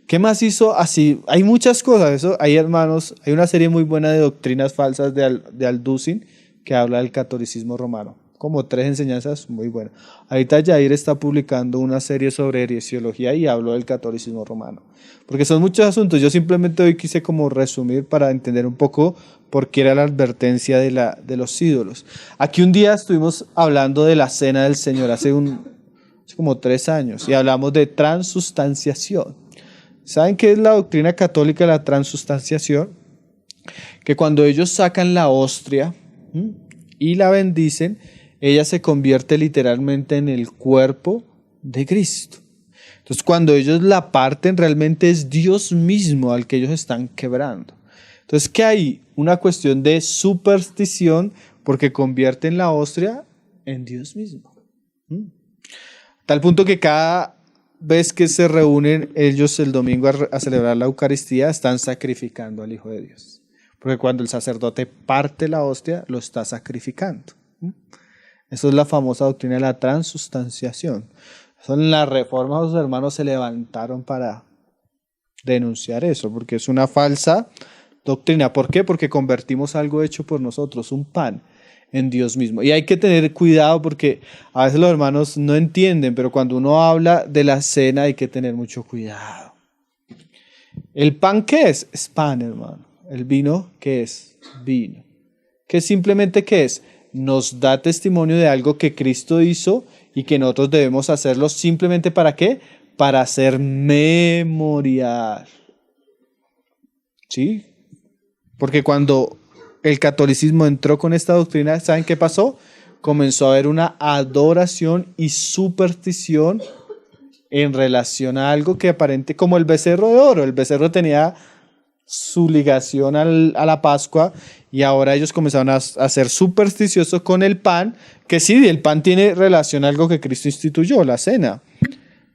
¿Qué más hizo así? Hay muchas cosas. Hay, hermanos, hay una serie muy buena de doctrinas falsas de Alducin que habla del catolicismo romano. Como 3 enseñanzas muy buenas. Ahorita Jair está publicando una serie sobre heresiología y habló del catolicismo romano. Porque son muchos asuntos. Yo simplemente hoy quise como resumir para entender un poco por qué era la advertencia de los ídolos. Aquí un día estuvimos hablando de la Cena del Señor hace como 3 años y hablamos de transustanciación. ¿Saben qué es la doctrina católica de la transustanciación? Que cuando ellos sacan la hostia y la bendicen, ella se convierte literalmente en el cuerpo de Cristo. Entonces, cuando ellos la parten, realmente es Dios mismo al que ellos están quebrando. Entonces, ¿qué hay? Una cuestión de superstición porque convierten la hostia en Dios mismo. Tal punto que cada vez que se reúnen ellos el domingo a celebrar la Eucaristía, están sacrificando al Hijo de Dios. Porque cuando el sacerdote parte la hostia, lo está sacrificando. Eso es la famosa doctrina de la transustanciación. En la Reforma los hermanos se levantaron para denunciar eso, porque es una falsa doctrina. ¿Por qué? Porque convertimos algo hecho por nosotros, un pan, en Dios mismo. Y hay que tener cuidado porque a veces los hermanos no entienden, pero cuando uno habla de la cena hay que tener mucho cuidado. ¿El pan qué es? Es pan, hermano. ¿El vino qué es? Vino. ¿Qué simplemente qué es? Nos da testimonio de algo que Cristo hizo y que nosotros debemos hacerlo simplemente ¿para qué? Para hacer memorial. ¿Sí? Porque cuando el catolicismo entró con esta doctrina, ¿saben qué pasó? Comenzó a haber una adoración y superstición en relación a algo que aparente como el becerro de oro. El becerro tenía su ligación a la Pascua, y ahora ellos comenzaron a ser supersticiosos con el pan, que sí, el pan tiene relación a algo que Cristo instituyó, la cena,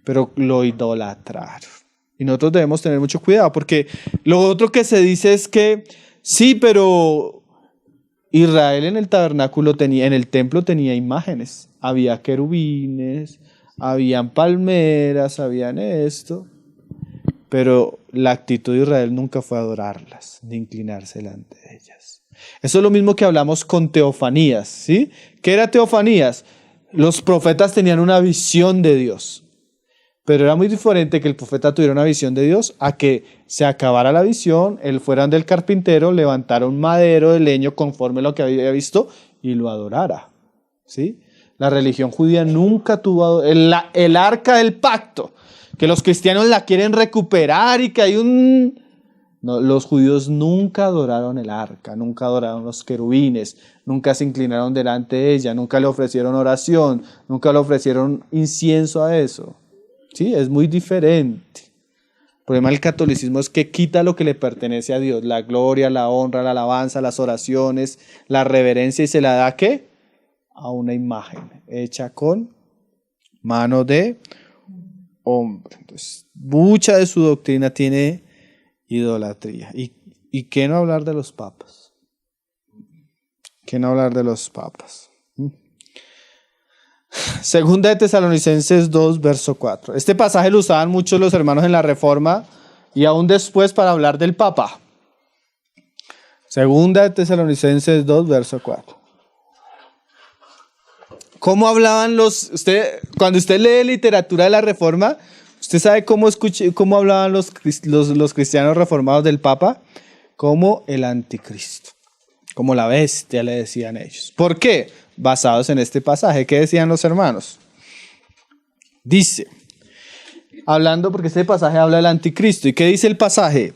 pero lo idolatraron. Y nosotros debemos tener mucho cuidado, porque lo otro que se dice es que sí, pero Israel en el tabernáculo en el templo tenía imágenes, había querubines, habían palmeras, habían esto, pero la actitud de Israel nunca fue adorarlas, ni inclinarse delante de ellas. Eso es lo mismo que hablamos con teofanías, ¿sí? ¿Qué era teofanías? Los profetas tenían una visión de Dios, pero era muy diferente que el profeta tuviera una visión de Dios a que se acabara la visión, él fuera del carpintero, levantara un madero de leño conforme a lo que había visto y lo adorara, ¿sí? La religión judía nunca tuvo el arca del pacto, que los cristianos la quieren recuperar y que hay un... No, los judíos nunca adoraron el arca, nunca adoraron los querubines, nunca se inclinaron delante de ella, nunca le ofrecieron oración, nunca le ofrecieron incienso a eso. Sí, es muy diferente. El problema del catolicismo es que quita lo que le pertenece a Dios, la gloria, la honra, la alabanza, las oraciones, la reverencia, y se la da ¿qué? A una imagen hecha con mano de hombre. Entonces, mucha de su doctrina tiene idolatría. ¿Y qué no hablar de los papas? ¿Qué no hablar de los papas? Segunda de Tesalonicenses 2, verso 4. Este pasaje lo usaban muchos los hermanos en la Reforma y aún después para hablar del Papa. Segunda de Tesalonicenses 2, verso 4. ¿Cómo hablaban cuando usted lee literatura de la Reforma, usted sabe cómo hablaban los cristianos reformados del Papa? Como el anticristo, como la bestia, le decían ellos. ¿Por qué? Basados en este pasaje. ¿Qué decían los hermanos? Dice, hablando, porque este pasaje habla del anticristo. ¿Y qué dice el pasaje?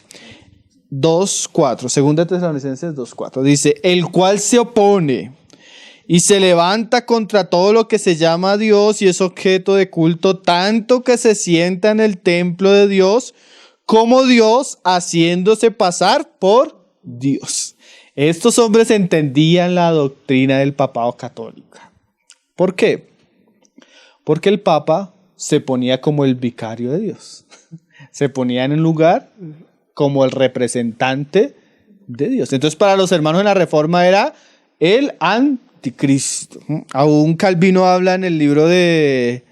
2:4, segunda Tesalonicenses 2:4. Dice, el cual se opone y se levanta contra todo lo que se llama Dios y es objeto de culto, tanto que se sienta en el templo de Dios como Dios, haciéndose pasar por Dios. Estos hombres entendían la doctrina del papado católico. ¿Por qué? Porque el papa se ponía como el vicario de Dios. Se ponía en un lugar como el representante de Dios. Entonces, para los hermanos en la Reforma era el anticristo. Aún Calvino habla en el libro de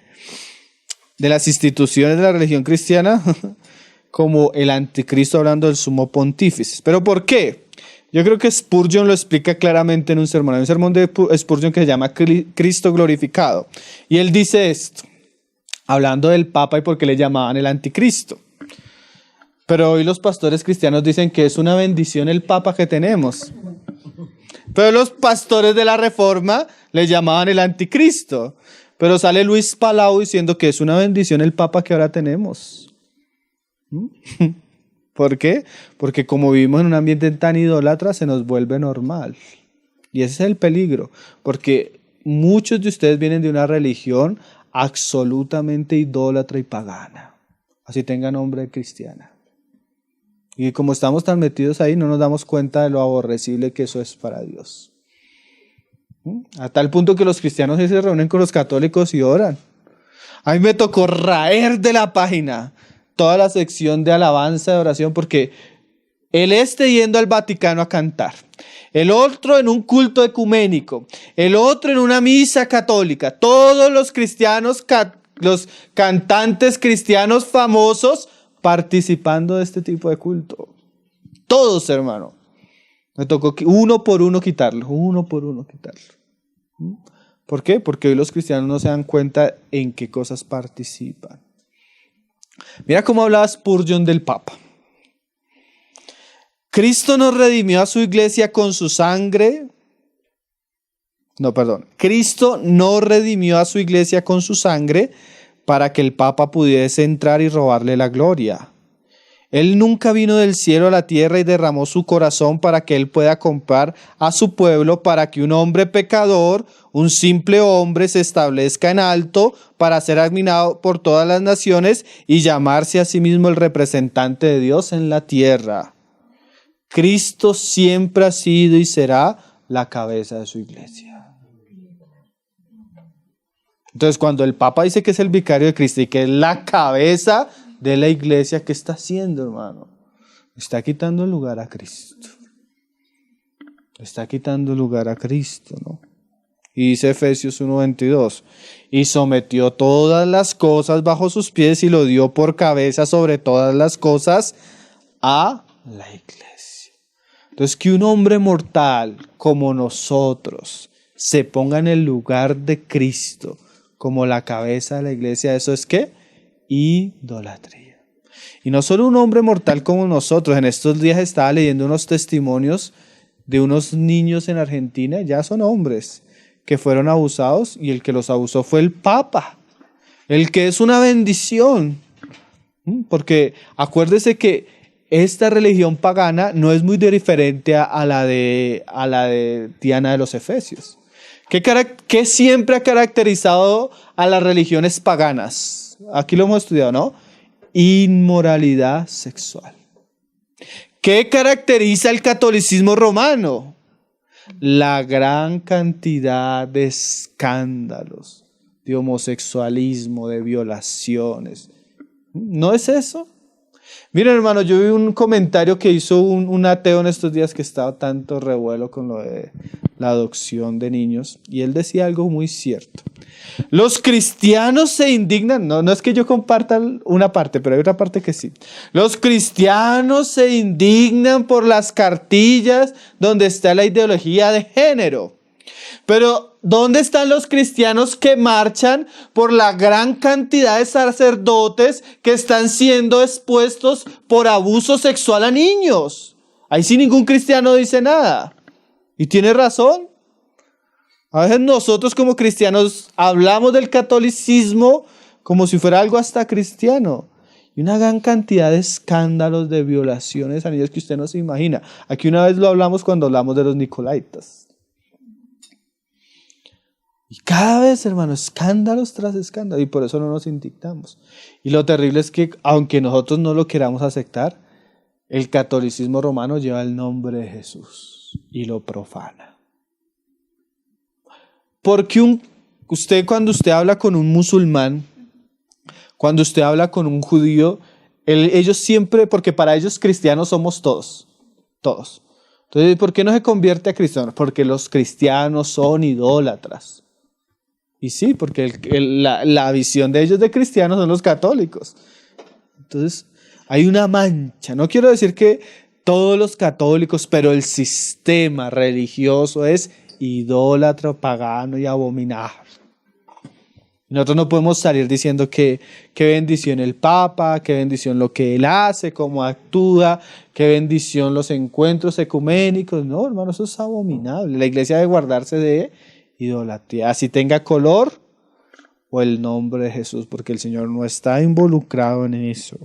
las instituciones de la religión cristiana como el anticristo, hablando del sumo pontífice. ¿Pero por qué? Yo creo que Spurgeon lo explica claramente en un sermón. Hay un sermón de Spurgeon que se llama Cristo glorificado. Y él dice esto, hablando del Papa y por qué le llamaban el anticristo. Pero hoy los pastores cristianos dicen que es una bendición el Papa que tenemos. Pero los pastores de la Reforma le llamaban el anticristo. Pero sale Luis Palau diciendo que es una bendición el Papa que ahora tenemos. ¿Por qué? Porque como vivimos en un ambiente tan idólatra, se nos vuelve normal. Y ese es el peligro. Porque muchos de ustedes vienen de una religión absolutamente idólatra y pagana. Así tengan nombre cristiana. Y como estamos tan metidos ahí, no nos damos cuenta de lo aborrecible que eso es para Dios. A tal punto que los cristianos se reúnen con los católicos y oran. A mí me tocó raer de la página toda la sección de alabanza, de oración, porque el yendo al Vaticano a cantar, el otro en un culto ecuménico, el otro en una misa católica, todos los cristianos, los cantantes cristianos famosos participando de este tipo de culto. Todos, hermano. Me tocó uno por uno quitarlo. ¿Por qué? Porque hoy los cristianos no se dan cuenta en qué cosas participan. Mira cómo hablaba Spurgeon del Papa. Cristo nos redimió a su iglesia con su sangre. Cristo no redimió a su iglesia con su sangre para que el Papa pudiese entrar y robarle la gloria. Él nunca vino del cielo a la tierra y derramó su corazón para que él pueda comprar a su pueblo, para que un hombre pecador, un simple hombre, se establezca en alto para ser admirado por todas las naciones y llamarse a sí mismo el representante de Dios en la tierra. Cristo siempre ha sido y será la cabeza de su iglesia. Entonces, cuando el Papa dice que es el vicario de Cristo y que es la cabeza de la iglesia, ¿qué está haciendo, hermano? Está quitando el lugar a Cristo. Está quitando el lugar a Cristo, ¿no? Y dice Efesios 1:22, y sometió todas las cosas bajo sus pies y lo dio por cabeza sobre todas las cosas a la iglesia. Entonces, que un hombre mortal como nosotros se ponga en el lugar de Cristo como la cabeza de la iglesia, ¿eso es qué? Idolatría. Y no solo un hombre mortal como nosotros. En estos días estaba leyendo unos testimonios de unos niños en Argentina, ya son hombres, que fueron abusados, y el que los abusó fue el Papa, el que es una bendición. Porque acuérdese que esta religión pagana no es muy diferente a la de Diana de los Efesios. ¿Qué siempre ha caracterizado a las religiones paganas? Aquí lo hemos estudiado, ¿no? Inmoralidad sexual. ¿Qué caracteriza el catolicismo romano? La gran cantidad de escándalos, de homosexualismo, de violaciones. ¿No es eso? Miren, hermano, yo vi un comentario que hizo un ateo en estos días que estaba tanto revuelo con lo de la adopción de niños, y él decía algo muy cierto. Los cristianos se indignan, no es que yo comparta una parte, pero hay otra parte que sí. Los cristianos se indignan por las cartillas donde está la ideología de género. Pero, ¿dónde están los cristianos que marchan por la gran cantidad de sacerdotes que están siendo expuestos por abuso sexual a niños? Ahí sí ningún cristiano dice nada. Y tiene razón. A veces nosotros como cristianos hablamos del catolicismo como si fuera algo hasta cristiano. Y una gran cantidad de escándalos, de violaciones a niños que usted no se imagina. Aquí una vez lo hablamos cuando hablamos de los nicolaitas. Y cada vez, hermano, escándalos tras escándalos. Y por eso no nos indignamos. Y lo terrible es que, aunque nosotros no lo queramos aceptar, el catolicismo romano lleva el nombre de Jesús y lo profana. Porque cuando usted habla con un musulmán, cuando usted habla con un judío, ellos siempre, porque para ellos cristianos somos todos. Entonces, ¿por qué no se convierte a cristianos? Porque los cristianos son idólatras. Y sí, porque la visión de ellos de cristianos son los católicos. Entonces, hay una mancha. No quiero decir que todos los católicos, pero el sistema religioso es idólatra, pagano y abominable. Nosotros no podemos salir diciendo que qué bendición el Papa, qué bendición lo que él hace, cómo actúa, qué bendición los encuentros ecuménicos. No, hermano, eso es abominable. La iglesia debe guardarse de idolatría, así tenga color o el nombre de Jesús, porque el Señor no está involucrado en eso.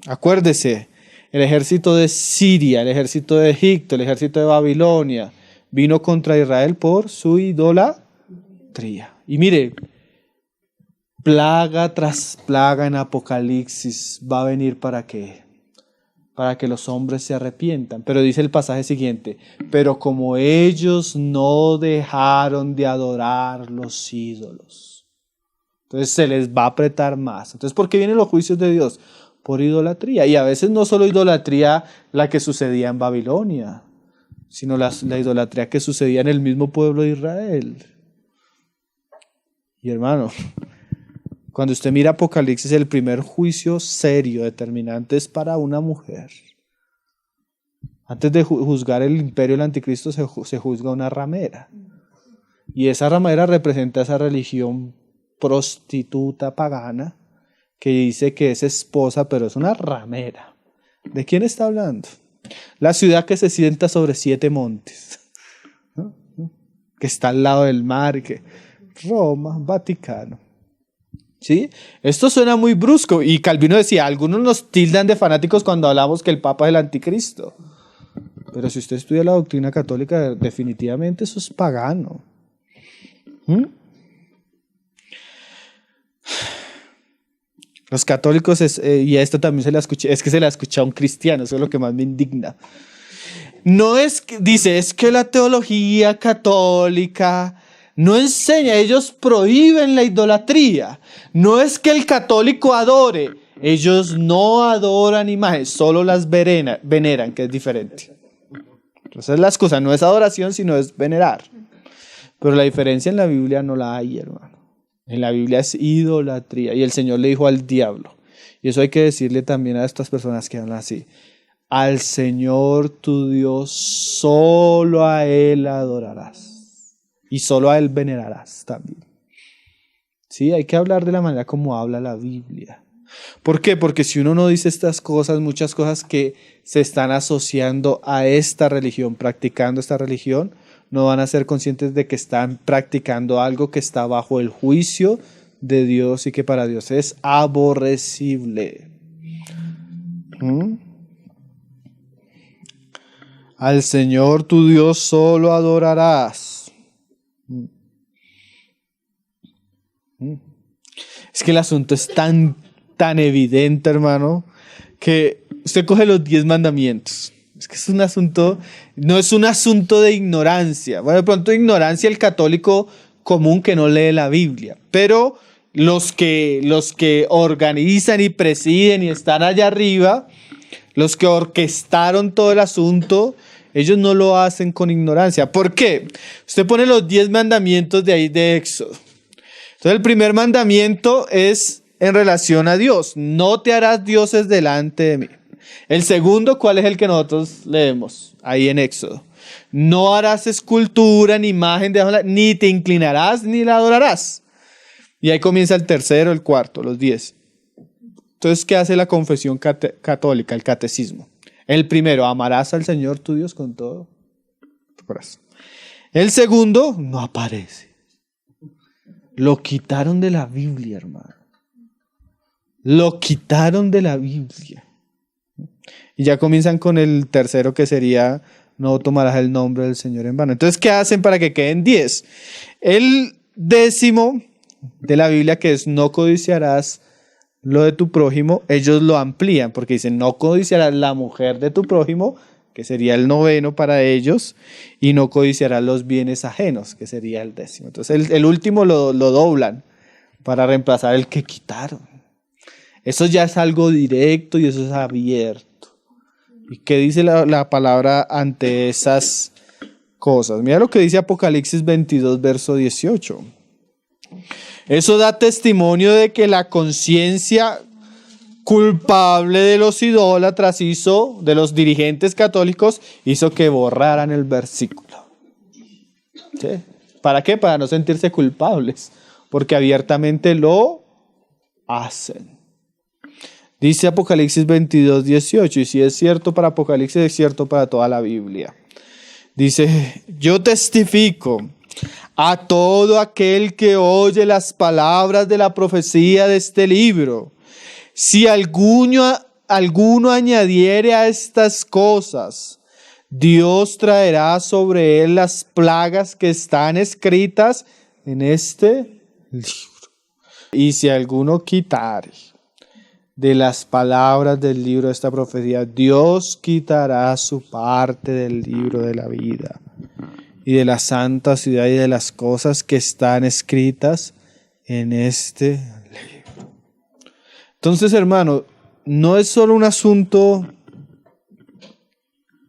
Acuérdese, el ejército de Siria, el ejército de Egipto, el ejército de Babilonia vino contra Israel por su idolatría. Y mire, plaga tras plaga en Apocalipsis va a venir ¿para qué? Para que los hombres se arrepientan. Pero dice el pasaje siguiente, pero como ellos no dejaron de adorar los ídolos, entonces se les va a apretar más. Entonces, ¿por qué vienen los juicios de Dios? Por idolatría. Y a veces no solo idolatría la que sucedía en Babilonia, sino la idolatría que sucedía en el mismo pueblo de Israel. Y hermano, cuando usted mira Apocalipsis, el primer juicio serio, determinante, es para una mujer. Antes de juzgar el imperio del anticristo, se juzga una ramera. Y esa ramera representa esa religión prostituta pagana que dice que es esposa, pero es una ramera. ¿De quién está hablando? La ciudad que se sienta sobre 7 montes, ¿no? Que está al lado del mar, Roma, Vaticano. ¿Sí? Esto suena muy brusco y Calvino decía, algunos nos tildan de fanáticos cuando hablamos que el Papa es el anticristo. Pero si usted estudia la doctrina católica, definitivamente eso es pagano. Los católicos, y a esto también se la escuché, es que se la escucha a un cristiano, eso es lo que más me indigna. No es que, dice, es que la teología católica no enseña, ellos prohíben la idolatría. No es que el católico adore, ellos no adoran imágenes, solo las veneran, que es diferente. Entonces la excusa no es adoración, sino es venerar. Pero la diferencia en la Biblia no la hay, hermano. En la Biblia es idolatría. Y el Señor le dijo al diablo. Y eso hay que decirle también a estas personas que hablan así. Al Señor tu Dios, solo a Él adorarás. Y solo a Él venerarás también. Sí, hay que hablar de la manera como habla la Biblia. ¿Por qué? Porque si uno no dice estas cosas, muchas cosas que se están asociando a esta religión, practicando esta religión, no van a ser conscientes de que están practicando algo que está bajo el juicio de Dios y que para Dios es aborrecible. Al Señor tu Dios solo adorarás. Es que el asunto es tan evidente, hermano, que usted coge los 10 mandamientos. Es que es un asunto, no es un asunto de ignorancia. Bueno, de pronto ignorancia el católico común que no lee la Biblia, pero los que organizan y presiden y están allá arriba, los que orquestaron todo el asunto, ellos no lo hacen con ignorancia. ¿Por qué? Usted pone los 10 mandamientos de ahí de Éxodo. Entonces el primer mandamiento es en relación a Dios. No te harás dioses delante de mí. El segundo, ¿cuál es el que nosotros leemos ahí en Éxodo? No harás escultura ni imagen de ni te inclinarás ni la adorarás. Y ahí comienza el tercero, el cuarto, los 10. Entonces, ¿qué hace la confesión católica, el catecismo? El primero, amarás al Señor tu Dios con todo tu corazón. El segundo, no aparece. Lo quitaron de la Biblia, hermano. Lo quitaron de la Biblia. Y ya comienzan con el tercero, que sería no tomarás el nombre del Señor en vano. Entonces, ¿qué hacen para que queden 10? El décimo de la Biblia, que es no codiciarás lo de tu prójimo, ellos lo amplían porque dicen no codiciarás la mujer de tu prójimo, que sería el noveno para ellos, y no codiciarás los bienes ajenos, que sería el décimo. Entonces el último lo doblan para reemplazar el que quitaron. Eso ya es algo directo y eso es abierto. ¿Y qué dice la palabra ante esas cosas? Mira lo que dice Apocalipsis 22, verso 18. Eso da testimonio de que la conciencia culpable de los idólatras de los dirigentes católicos, hizo que borraran el versículo. ¿Sí? ¿Para qué? Para no sentirse culpables, porque abiertamente lo hacen. Dice Apocalipsis 22, 18, y si es cierto para Apocalipsis, es cierto para toda la Biblia. Dice, yo testifico a todo aquel que oye las palabras de la profecía de este libro. Si alguno añadiere a estas cosas, Dios traerá sobre él las plagas que están escritas en este libro. Y si alguno quitare de las palabras del libro de esta profecía, Dios quitará su parte del libro de la vida y de la santa ciudad y de las cosas que están escritas en este libro. Entonces, hermano, no es solo un asunto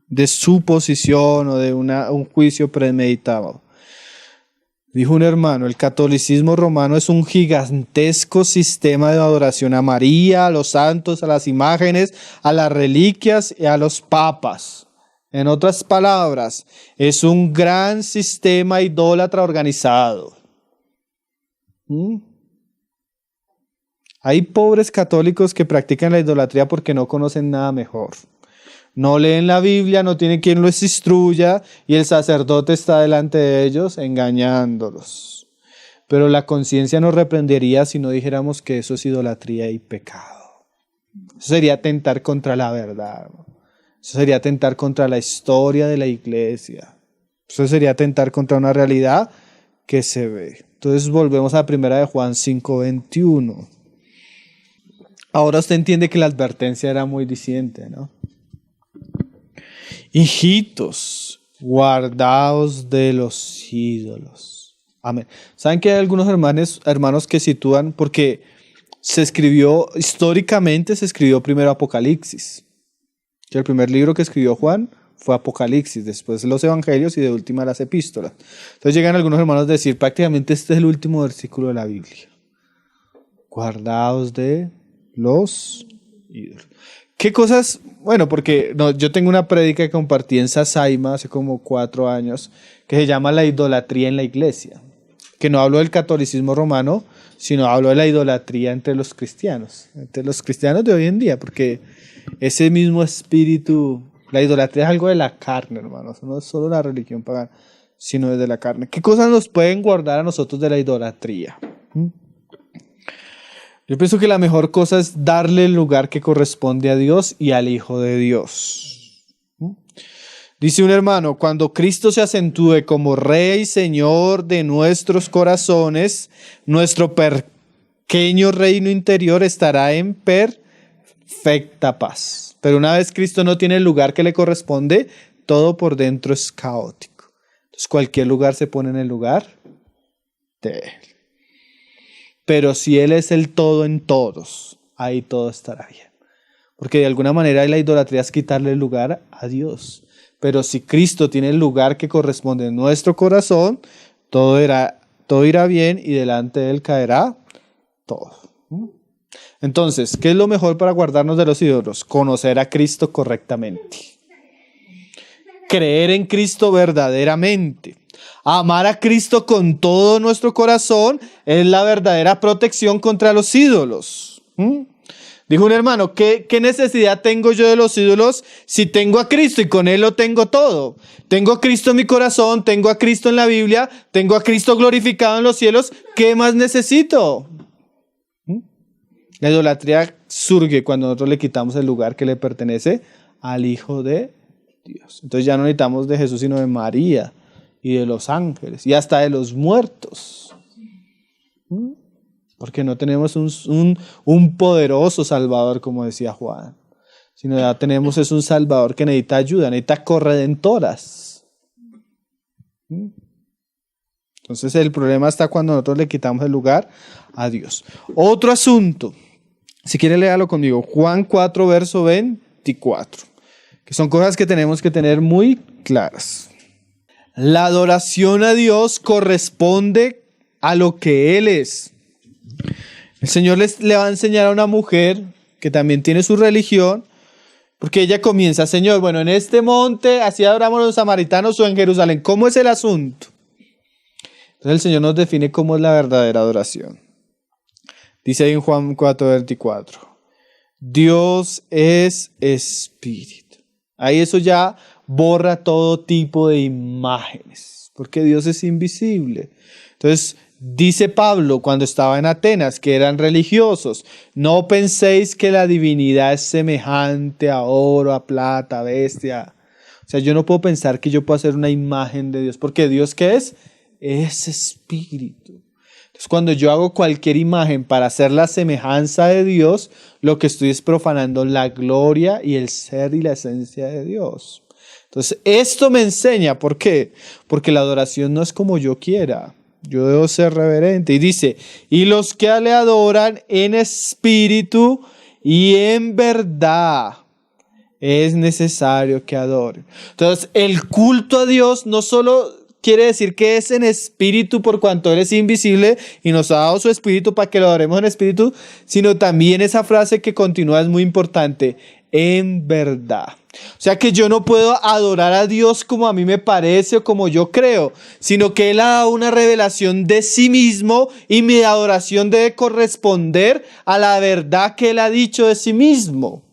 de suposición o de un juicio premeditado. Dijo un hermano, el catolicismo romano es un gigantesco sistema de adoración a María, a los santos, a las imágenes, a las reliquias y a los papas. En otras palabras, es un gran sistema idólatra organizado. Hay pobres católicos que practican la idolatría porque no conocen nada mejor. No leen la Biblia, no tienen quien los instruya y el sacerdote está delante de ellos engañándolos. Pero la conciencia nos reprendería si no dijéramos que eso es idolatría y pecado. Eso sería atentar contra la verdad. Eso sería atentar contra la historia de la iglesia. Eso sería atentar contra una realidad que se ve. Entonces volvemos a 1 Juan 5:21. Ahora usted entiende que la advertencia era muy disidente, ¿no? Hijitos, guardaos de los ídolos. Amén. ¿Saben que hay algunos hermanos que sitúan, porque históricamente se escribió primero Apocalipsis? El primer libro que escribió Juan fue Apocalipsis, después los Evangelios y de última las Epístolas. Entonces llegan algunos hermanos a decir, prácticamente este es el último versículo de la Biblia. Guardaos de los ídolos. ¿Qué cosas? Bueno, porque yo tengo una prédica que compartí en Sasaima hace como 4 años, que se llama La idolatría en la iglesia. Que no hablo del catolicismo romano, sino hablo de la idolatría entre los cristianos de hoy en día, porque ese mismo espíritu, la idolatría es algo de la carne, hermanos, no es solo la religión pagana, sino desde la carne. ¿Qué cosas nos pueden guardar a nosotros de la idolatría? Yo pienso que la mejor cosa es darle el lugar que corresponde a Dios y al Hijo de Dios. Dice un hermano, cuando Cristo se acentúe como Rey y Señor de nuestros corazones, nuestro pequeño reino interior estará en perfecta paz. Pero una vez Cristo no tiene el lugar que le corresponde, todo por dentro es caótico. Entonces cualquier lugar se pone en el lugar de Él. Pero si Él es el todo en todos, ahí todo estará bien. Porque de alguna manera la idolatría es quitarle el lugar a Dios. Pero si Cristo tiene el lugar que corresponde en nuestro corazón, todo irá bien y delante de Él caerá todo. Entonces, ¿qué es lo mejor para guardarnos de los ídolos? Conocer a Cristo correctamente. Creer en Cristo verdaderamente. Amar a Cristo con todo nuestro corazón es la verdadera protección contra los ídolos. Dijo un hermano, ¿qué necesidad tengo yo de los ídolos si tengo a Cristo y con Él lo tengo todo? Tengo a Cristo en mi corazón, tengo a Cristo en la Biblia, tengo a Cristo glorificado en los cielos. ¿Qué más necesito? La idolatría surge cuando nosotros le quitamos el lugar que le pertenece al Hijo de Dios. Entonces ya no necesitamos de Jesús, sino de María y de los ángeles y hasta de los muertos. Porque no tenemos un poderoso Salvador, como decía Juan, sino ya tenemos un Salvador que necesita ayuda, necesita corredentoras. Entonces el problema está cuando nosotros le quitamos el lugar a Dios. Otro asunto, si quiere léalo conmigo, Juan 4, verso 24, que son cosas que tenemos que tener muy claras. La adoración a Dios corresponde a lo que Él es. El Señor le va a enseñar a una mujer que también tiene su religión, porque ella comienza, Señor, bueno, en este monte, así adoramos a los samaritanos o en Jerusalén. ¿Cómo es el asunto? Entonces el Señor nos define cómo es la verdadera adoración. Dice ahí en Juan 4:24, Dios es espíritu. Ahí eso ya borra todo tipo de imágenes, porque Dios es invisible. Entonces, dice Pablo cuando estaba en Atenas, que eran religiosos, no penséis que la divinidad es semejante a oro, a plata, a bestia. O sea, yo no puedo pensar que yo puedo hacer una imagen de Dios, porque Dios, ¿qué es? Es espíritu. Entonces, cuando yo hago cualquier imagen para hacer la semejanza de Dios, lo que estoy es profanando la gloria y el ser y la esencia de Dios. Entonces, esto me enseña, ¿por qué? Porque la adoración no es como yo quiera. Yo debo ser reverente. Y dice, y los que le adoran en espíritu y en verdad, es necesario que adoren. Entonces, el culto a Dios no solo quiere decir que es en espíritu por cuanto Él es invisible y nos ha dado su espíritu para que lo adoremos en espíritu, sino también esa frase que continúa es muy importante, en verdad. O sea que yo no puedo adorar a Dios como a mí me parece o como yo creo, sino que Él ha dado una revelación de sí mismo y mi adoración debe corresponder a la verdad que Él ha dicho de sí mismo.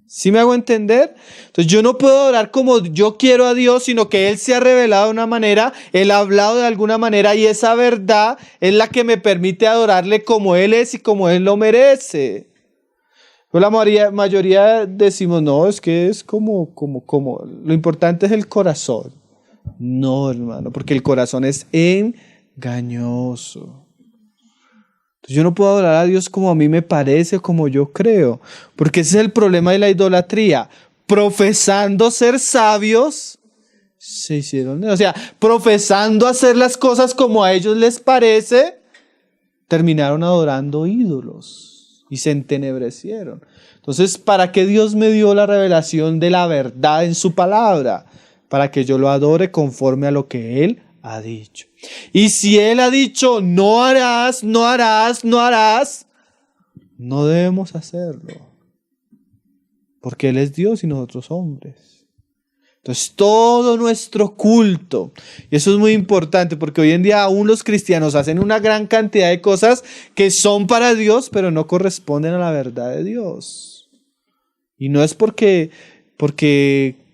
¿Sí me hago entender? Entonces yo no puedo adorar como yo quiero a Dios, sino que Él se ha revelado de una manera, Él ha hablado de alguna manera y esa verdad es la que me permite adorarle como Él es y como Él lo merece. Pero la mayoría decimos, no, es que es como, lo importante es el corazón. No, hermano, porque el corazón es engañoso. Entonces yo no puedo adorar a Dios como a mí me parece, como yo creo, porque ese es el problema de la idolatría. Profesando ser sabios, se hicieron, o sea, profesando hacer las cosas como a ellos les parece, terminaron adorando ídolos y se entenebrecieron. Entonces, ¿para qué Dios me dio la revelación de la verdad en su palabra? Para que yo lo adore conforme a lo que Él ha dicho. Y si Él ha dicho, no harás, no harás, no harás, no debemos hacerlo. Porque Él es Dios y nosotros hombres. Entonces todo nuestro culto, y eso es muy importante porque hoy en día aún los cristianos hacen una gran cantidad de cosas que son para Dios, pero no corresponden a la verdad de Dios. Y no es porque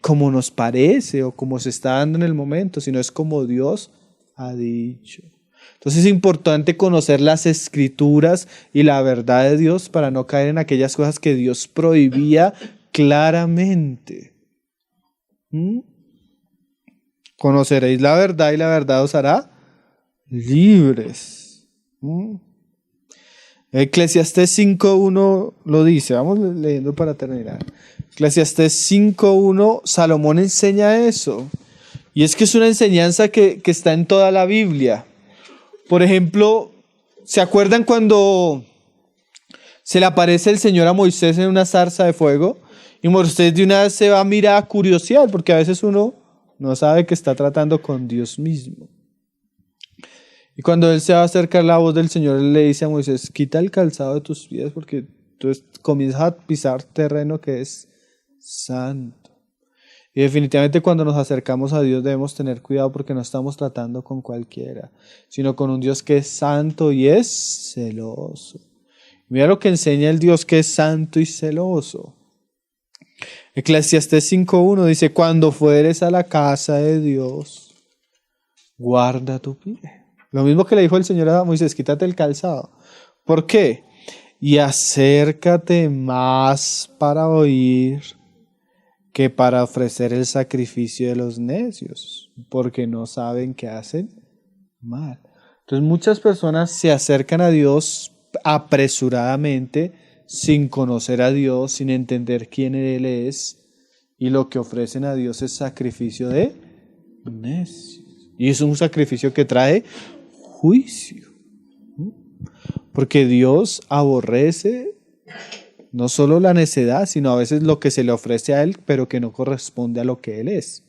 como nos parece o como se está dando en el momento, sino es como Dios ha dicho. Entonces es importante conocer las escrituras y la verdad de Dios para no caer en aquellas cosas que Dios prohibía claramente. Conoceréis la verdad y la verdad os hará libres. Eclesiastés 5.1 lo dice, vamos leyendo para terminar. Eclesiastés 5.1, Salomón enseña eso. Y es que es una enseñanza que está en toda la Biblia. Por ejemplo, ¿se acuerdan cuando se le aparece el Señor a Moisés en una zarza de fuego? Y Moisés de una vez se va a mirar a curiosear, porque a veces uno no sabe que está tratando con Dios mismo. Y cuando él se va a acercar, la voz del Señor le dice a Moisés, quita el calzado de tus pies porque tú comienzas a pisar terreno que es santo. Y definitivamente cuando nos acercamos a Dios debemos tener cuidado porque no estamos tratando con cualquiera, sino con un Dios que es santo y es celoso. Mira lo que enseña el Dios que es santo y celoso. Eclesiastés 5.1 dice, cuando fueres a la casa de Dios, guarda tu pie. Lo mismo que le dijo el Señor a Moisés, quítate el calzado. ¿Por qué? Y acércate más para oír que para ofrecer el sacrificio de los necios, porque no saben que hacen mal. Entonces muchas personas se acercan a Dios apresuradamente, sin conocer a Dios, sin entender quién Él es, y lo que ofrecen a Dios es sacrificio de necios. Y es un sacrificio que trae juicio. Porque Dios aborrece no solo la necedad, sino a veces lo que se le ofrece a Él, pero que no corresponde a lo que Él es.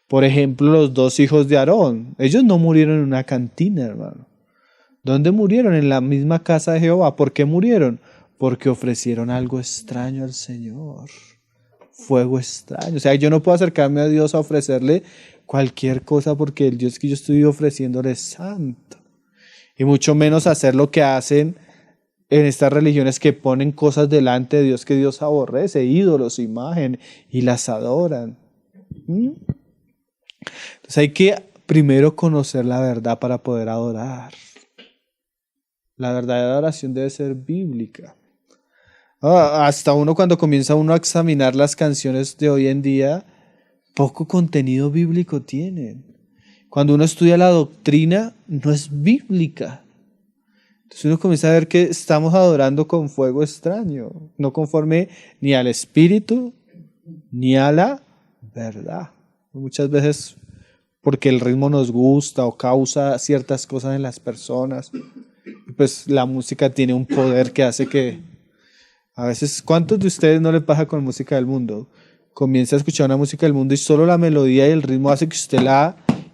Por ejemplo, los 2 hijos de Aarón, ellos no murieron en una cantina, hermano. ¿Dónde murieron? En la misma casa de Jehová. ¿Por qué murieron? Porque ofrecieron algo extraño al Señor. Fuego extraño. O sea, yo no puedo acercarme a Dios a ofrecerle cualquier cosa porque el Dios que yo estoy ofreciéndole es santo. Y mucho menos hacer lo que hacen en estas religiones que ponen cosas delante de Dios que Dios aborrece, ídolos, imagen, y las adoran. Entonces hay que primero conocer la verdad para poder adorar. La verdadera adoración debe ser bíblica. Hasta cuando comienza uno a examinar las canciones de hoy en día, poco contenido bíblico tienen. Cuando uno estudia la doctrina, no es bíblica. Entonces uno comienza a ver que estamos adorando con fuego extraño, no conforme ni al espíritu, ni a la verdad. Muchas veces porque el ritmo nos gusta o causa ciertas cosas en las personas. Pues la música tiene un poder que hace que a veces, ¿cuántos de ustedes no les pasa con música del mundo? Comienza a escuchar una música del mundo y solo la melodía y el ritmo hace que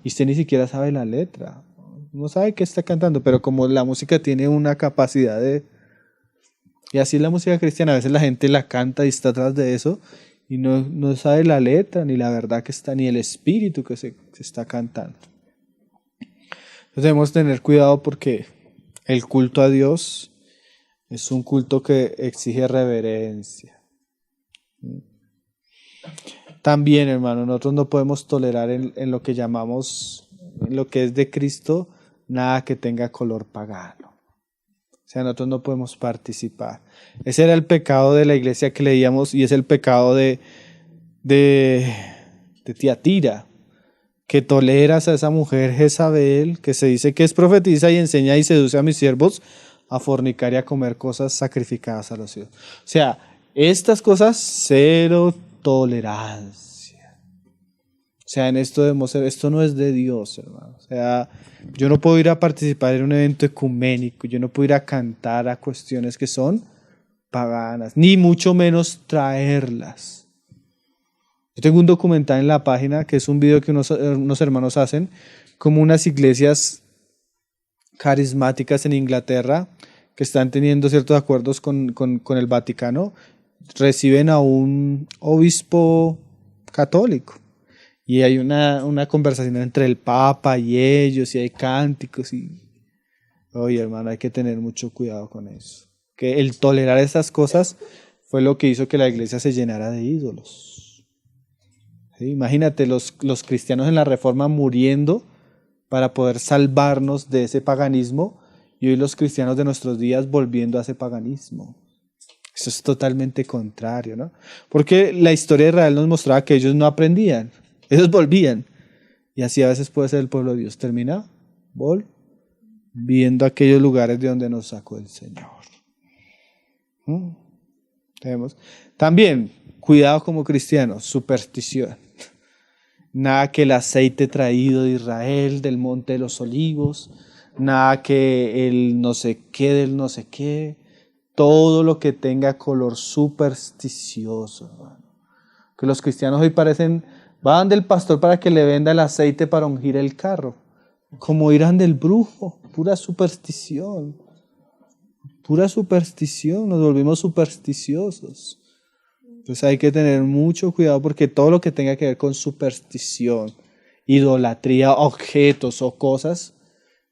y usted ni siquiera sabe la letra. No sabe qué está cantando, pero como la música tiene una capacidad de... Y así es la música cristiana, a veces la gente la canta y está atrás de eso y no sabe la letra, ni la verdad que está, ni el espíritu que se está cantando. Entonces debemos tener cuidado porque el culto a Dios es un culto que exige reverencia. También, hermano, nosotros no podemos tolerar en lo que llamamos, en lo que es de Cristo, nada que tenga color pagano. O sea, nosotros no podemos participar. Ese era el pecado de la iglesia que leíamos y es el pecado de Tiatira, que toleras a esa mujer Jezabel, que se dice que es profetisa y enseña y seduce a mis siervos a fornicar y a comer cosas sacrificadas a los ídolos. O sea, estas cosas, cero tolerancia. O sea, en esto debemos ser, esto no es de Dios, hermano. O sea, yo no puedo ir a participar en un evento ecuménico, yo no puedo ir a cantar a cuestiones que son paganas, ni mucho menos traerlas. Yo tengo un documental en la página que es un video que unos hermanos hacen, como unas iglesias carismáticas en Inglaterra que están teniendo ciertos acuerdos con el Vaticano, reciben a un obispo católico y hay una conversación entre el Papa y ellos y hay cánticos y oye, hermano, hay que tener mucho cuidado con eso, que el tolerar estas cosas fue lo que hizo que la iglesia se llenara de ídolos. ¿Sí? Imagínate los cristianos en la Reforma muriendo para poder salvarnos de ese paganismo y hoy los cristianos de nuestros días volviendo a ese paganismo. Eso es totalmente contrario, ¿no? Porque la historia de Israel nos mostraba que ellos no aprendían, ellos volvían. Y así a veces puede ser el pueblo de Dios. Termina volviendo a aquellos lugares de donde nos sacó el Señor. También, cuidado como cristianos, superstición. Nada que el aceite traído de Israel, del monte de los olivos, nada que el no sé qué del no sé qué, todo lo que tenga color supersticioso, hermano. Que los cristianos hoy van del pastor para que le venda el aceite para ungir el carro, como irán del brujo, pura superstición, nos volvimos supersticiosos. Entonces hay que tener mucho cuidado porque todo lo que tenga que ver con superstición, idolatría, objetos o cosas,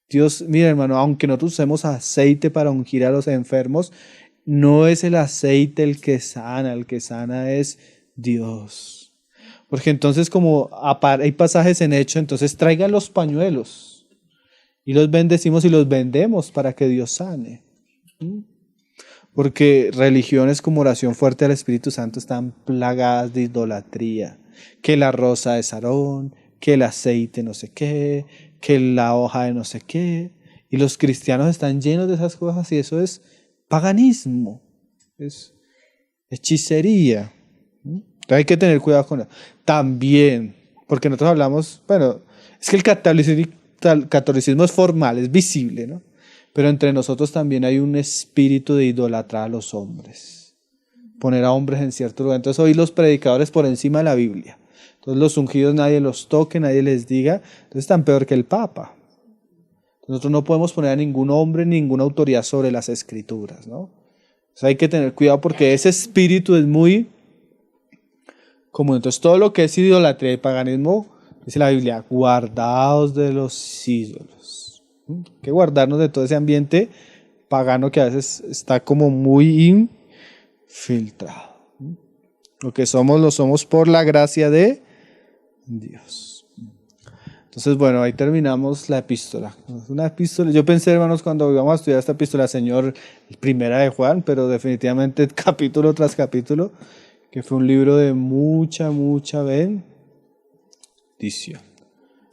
Dios, mira hermano, aunque nosotros usemos aceite para ungir a los enfermos, no es el aceite el que sana es Dios. Porque entonces como hay pasajes en Hechos, entonces traigan los pañuelos y los bendecimos y los vendemos para que Dios sane. Porque religiones como oración fuerte al Espíritu Santo están plagadas de idolatría. Que la rosa de Sarón, que el aceite no sé qué, que la hoja de no sé qué. Y los cristianos están llenos de esas cosas y eso es paganismo, es hechicería. Entonces hay que tener cuidado con eso. También, porque nosotros hablamos, bueno, es que el catolicismo es formal, es visible, ¿no? Pero entre nosotros también hay un espíritu de idolatrar a los hombres. Poner a hombres en cierto lugar. Entonces hoy los predicadores por encima de la Biblia. Entonces los ungidos nadie los toque, nadie les diga. Entonces están peor que el Papa. Nosotros no podemos poner a ningún hombre, ninguna autoridad sobre las Escrituras, ¿no? Entonces hay que tener cuidado porque ese espíritu es muy común. Entonces todo lo que es idolatría y paganismo, dice la Biblia, guardaos de los ídolos. Hay que guardarnos de todo ese ambiente pagano que a veces está como muy infiltrado. Lo que somos, lo somos por la gracia de Dios. Entonces, bueno, ahí terminamos la epístola. Una epístola. Yo pensé, hermanos, cuando íbamos a estudiar esta epístola, Señor, primera de Juan, pero definitivamente capítulo tras capítulo, que fue un libro de mucha bendición.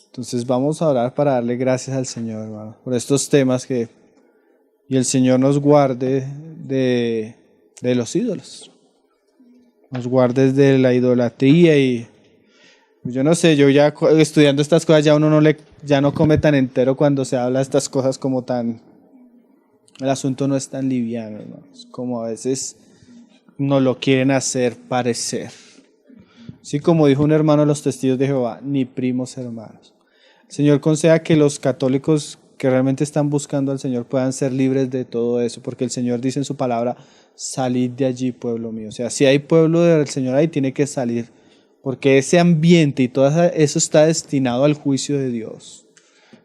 Entonces vamos a orar para darle gracias al Señor, hermano, por estos temas y el Señor nos guarde de los ídolos. Nos guarde de la idolatría y yo no sé, yo ya estudiando estas cosas ya uno ya no come tan entero cuando se habla de estas cosas como tan, el asunto no es tan liviano, hermanos, como a veces nos lo quieren hacer parecer. Sí, como dijo un hermano de los testigos de Jehová, ni primos hermanos. Señor, conceda que los católicos que realmente están buscando al Señor puedan ser libres de todo eso, porque el Señor dice en su palabra, salid de allí, pueblo mío. O sea, si hay pueblo del Señor ahí, tiene que salir, porque ese ambiente y todo eso está destinado al juicio de Dios.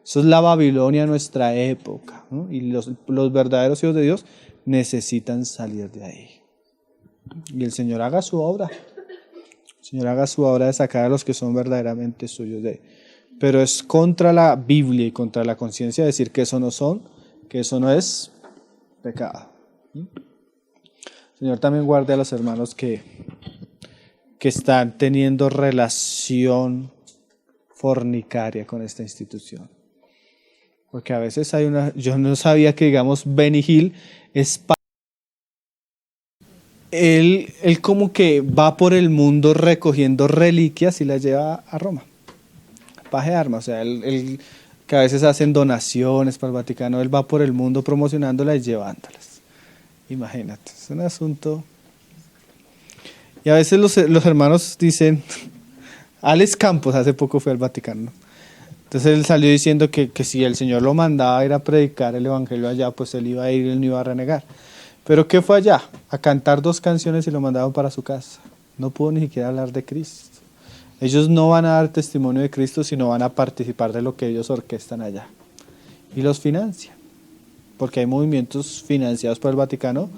Eso es la Babilonia de nuestra época, ¿no? Y los verdaderos hijos de Dios necesitan salir de ahí. Y el Señor haga su obra. El Señor haga su obra de sacar a los que son verdaderamente suyos de ahí. Pero es contra la Biblia y contra la conciencia decir que eso no es pecado. Señor, también guarde a los hermanos que están teniendo relación fornicaria con esta institución. Porque a veces yo no sabía que, digamos, Benny Hill es él como que va por el mundo recogiendo reliquias y las lleva a Roma. Paje de armas, o sea, él que a veces hacen donaciones para el Vaticano, él va por el mundo promocionándolas y llevándolas. Imagínate, es un asunto. Y a veces los hermanos dicen, Alex Campos hace poco fue al Vaticano, ¿no? Entonces él salió diciendo que si el Señor lo mandaba a ir a predicar el Evangelio allá, pues él iba a ir y él no iba a renegar. Pero ¿qué fue allá? A cantar 2 canciones y lo mandaban para su casa. No pudo ni siquiera hablar de Cristo. Ellos no van a dar testimonio de Cristo, sino van a participar de lo que ellos orquestan allá. Y los financian. Porque hay movimientos financiados por el Vaticano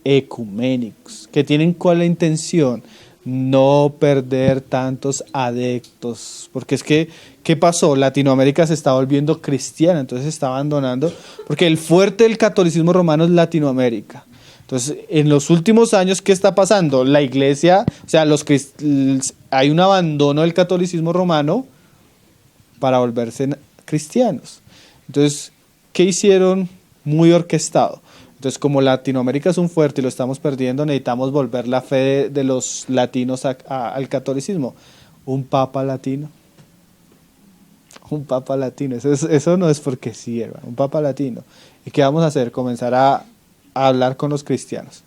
ecuménicos, que tienen cuál la intención, no perder tantos adeptos, porque es que, ¿qué pasó? Latinoamérica se está volviendo cristiana, entonces se está abandonando, porque el fuerte del catolicismo romano es Latinoamérica. Entonces, en los últimos años, ¿qué está pasando? La iglesia, o sea, hay un abandono del catolicismo romano para volverse cristianos. Entonces, ¿qué hicieron? Muy orquestado. Entonces, como Latinoamérica es un fuerte y lo estamos perdiendo, necesitamos volver la fe de los latinos al catolicismo. Un papa latino. Un papa latino. Eso no es porque sí, hermano. Un papa latino. ¿Y qué vamos a hacer? Comenzar a hablar con los cristianos.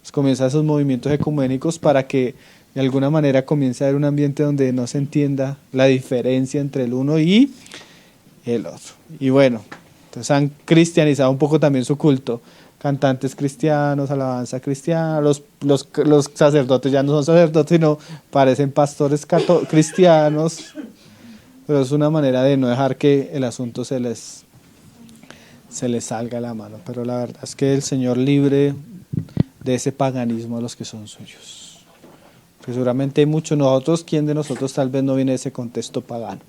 Pues comienza esos movimientos ecuménicos para que de alguna manera comience a haber un ambiente donde no se entienda la diferencia entre el uno y el otro. Y bueno, entonces han cristianizado un poco también su culto. Cantantes cristianos, alabanza cristiana, los sacerdotes ya no son sacerdotes, sino parecen pastores cristianos. Pero es una manera de no dejar que el asunto se les salga de la mano. Pero la verdad es que el Señor libre de ese paganismo a los que son suyos. Porque seguramente hay muchos nosotros, ¿quién de nosotros tal vez no viene de ese contexto pagano?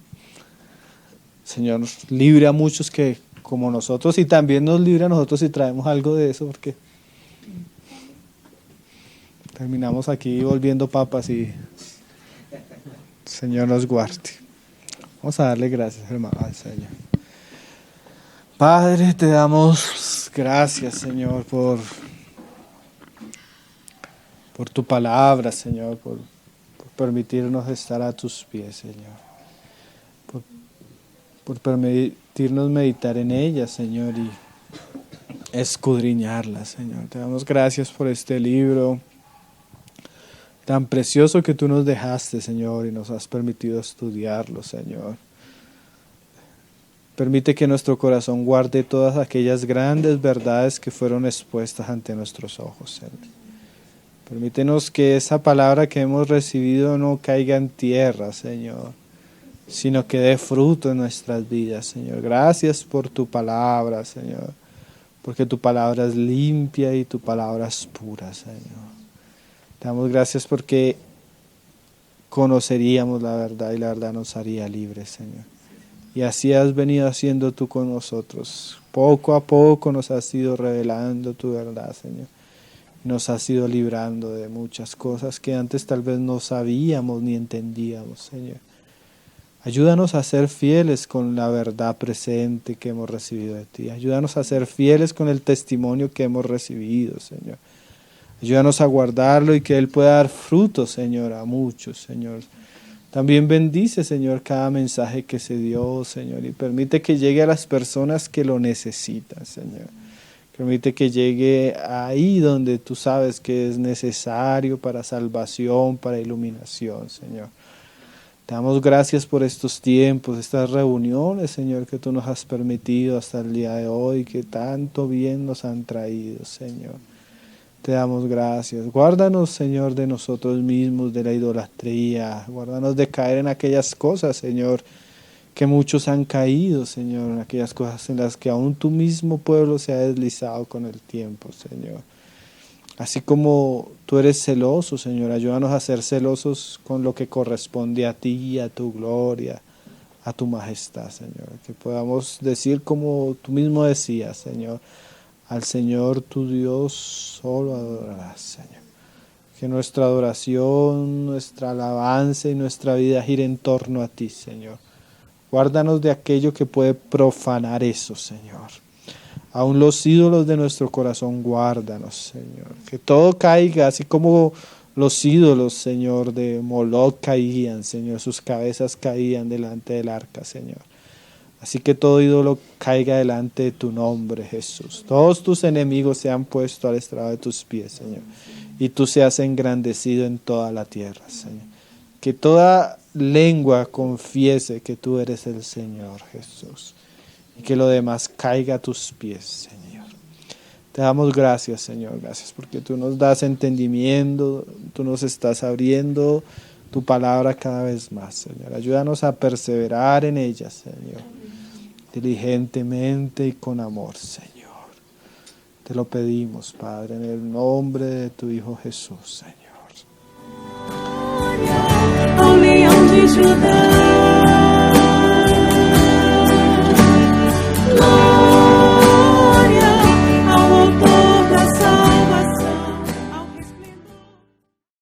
El Señor nos libre a muchos que como nosotros, y también nos libre a nosotros si traemos algo de eso, porque terminamos aquí volviendo papas y el Señor nos guarde. Vamos a darle gracias, hermano, al Señor. Padre, te damos gracias, Señor, por tu palabra, Señor, por permitirnos estar a tus pies, Señor. Por permitirnos meditar en ella, Señor, y escudriñarla, Señor. Te damos gracias por este libro tan precioso que tú nos dejaste, Señor, y nos has permitido estudiarlo, Señor. Permite que nuestro corazón guarde todas aquellas grandes verdades que fueron expuestas ante nuestros ojos, Señor. Permítenos que esa palabra que hemos recibido no caiga en tierra, Señor, sino que dé fruto en nuestras vidas, Señor. Gracias por tu palabra, Señor, porque tu palabra es limpia y tu palabra es pura, Señor. Te damos gracias porque conoceríamos la verdad y la verdad nos haría libres, Señor. Y así has venido haciendo tú con nosotros. Poco a poco nos has ido revelando tu verdad, Señor. Nos has ido librando de muchas cosas que antes tal vez no sabíamos ni entendíamos, Señor. Ayúdanos a ser fieles con la verdad presente que hemos recibido de ti. Ayúdanos a ser fieles con el testimonio que hemos recibido, Señor. Ayúdanos a guardarlo y que Él pueda dar fruto, Señor, a muchos, Señor. También bendice, Señor, cada mensaje que se dio, Señor, y permite que llegue a las personas que lo necesitan, Señor. Permite que llegue ahí donde tú sabes que es necesario para salvación, para iluminación, Señor. Te damos gracias por estos tiempos, estas reuniones, Señor, que tú nos has permitido hasta el día de hoy, que tanto bien nos han traído, Señor. Te damos gracias. Guárdanos, Señor, de nosotros mismos, de la idolatría. Guárdanos de caer en aquellas cosas, Señor, que muchos han caído, Señor, en aquellas cosas en las que aún tu mismo pueblo se ha deslizado con el tiempo, Señor. Así como tú eres celoso, Señor, ayúdanos a ser celosos con lo que corresponde a ti, a tu gloria, a tu majestad, Señor. Que podamos decir como tú mismo decías, Señor, al Señor tu Dios solo adorarás, Señor. Que nuestra adoración, nuestra alabanza y nuestra vida gire en torno a ti, Señor. Guárdanos de aquello que puede profanar eso, Señor. Aún los ídolos de nuestro corazón, guárdanos, Señor. Que todo caiga, así como los ídolos, Señor, de Moloch caían, Señor. Sus cabezas caían delante del arca, Señor. Así que todo ídolo caiga delante de tu nombre, Jesús. Todos tus enemigos sean puestos al estrado de tus pies, Señor. Y tú seas engrandecido en toda la tierra, Señor. Que toda lengua confiese que tú eres el Señor, Jesús. Y que lo demás caiga a tus pies, Señor. Te damos gracias, Señor. Gracias porque tú nos das entendimiento, tú nos estás abriendo tu palabra cada vez más, Señor. Ayúdanos a perseverar en ella, Señor. Diligentemente y con amor, Señor. Te lo pedimos, Padre, en el nombre de tu Hijo Jesús, Señor. Ao leão de Judá.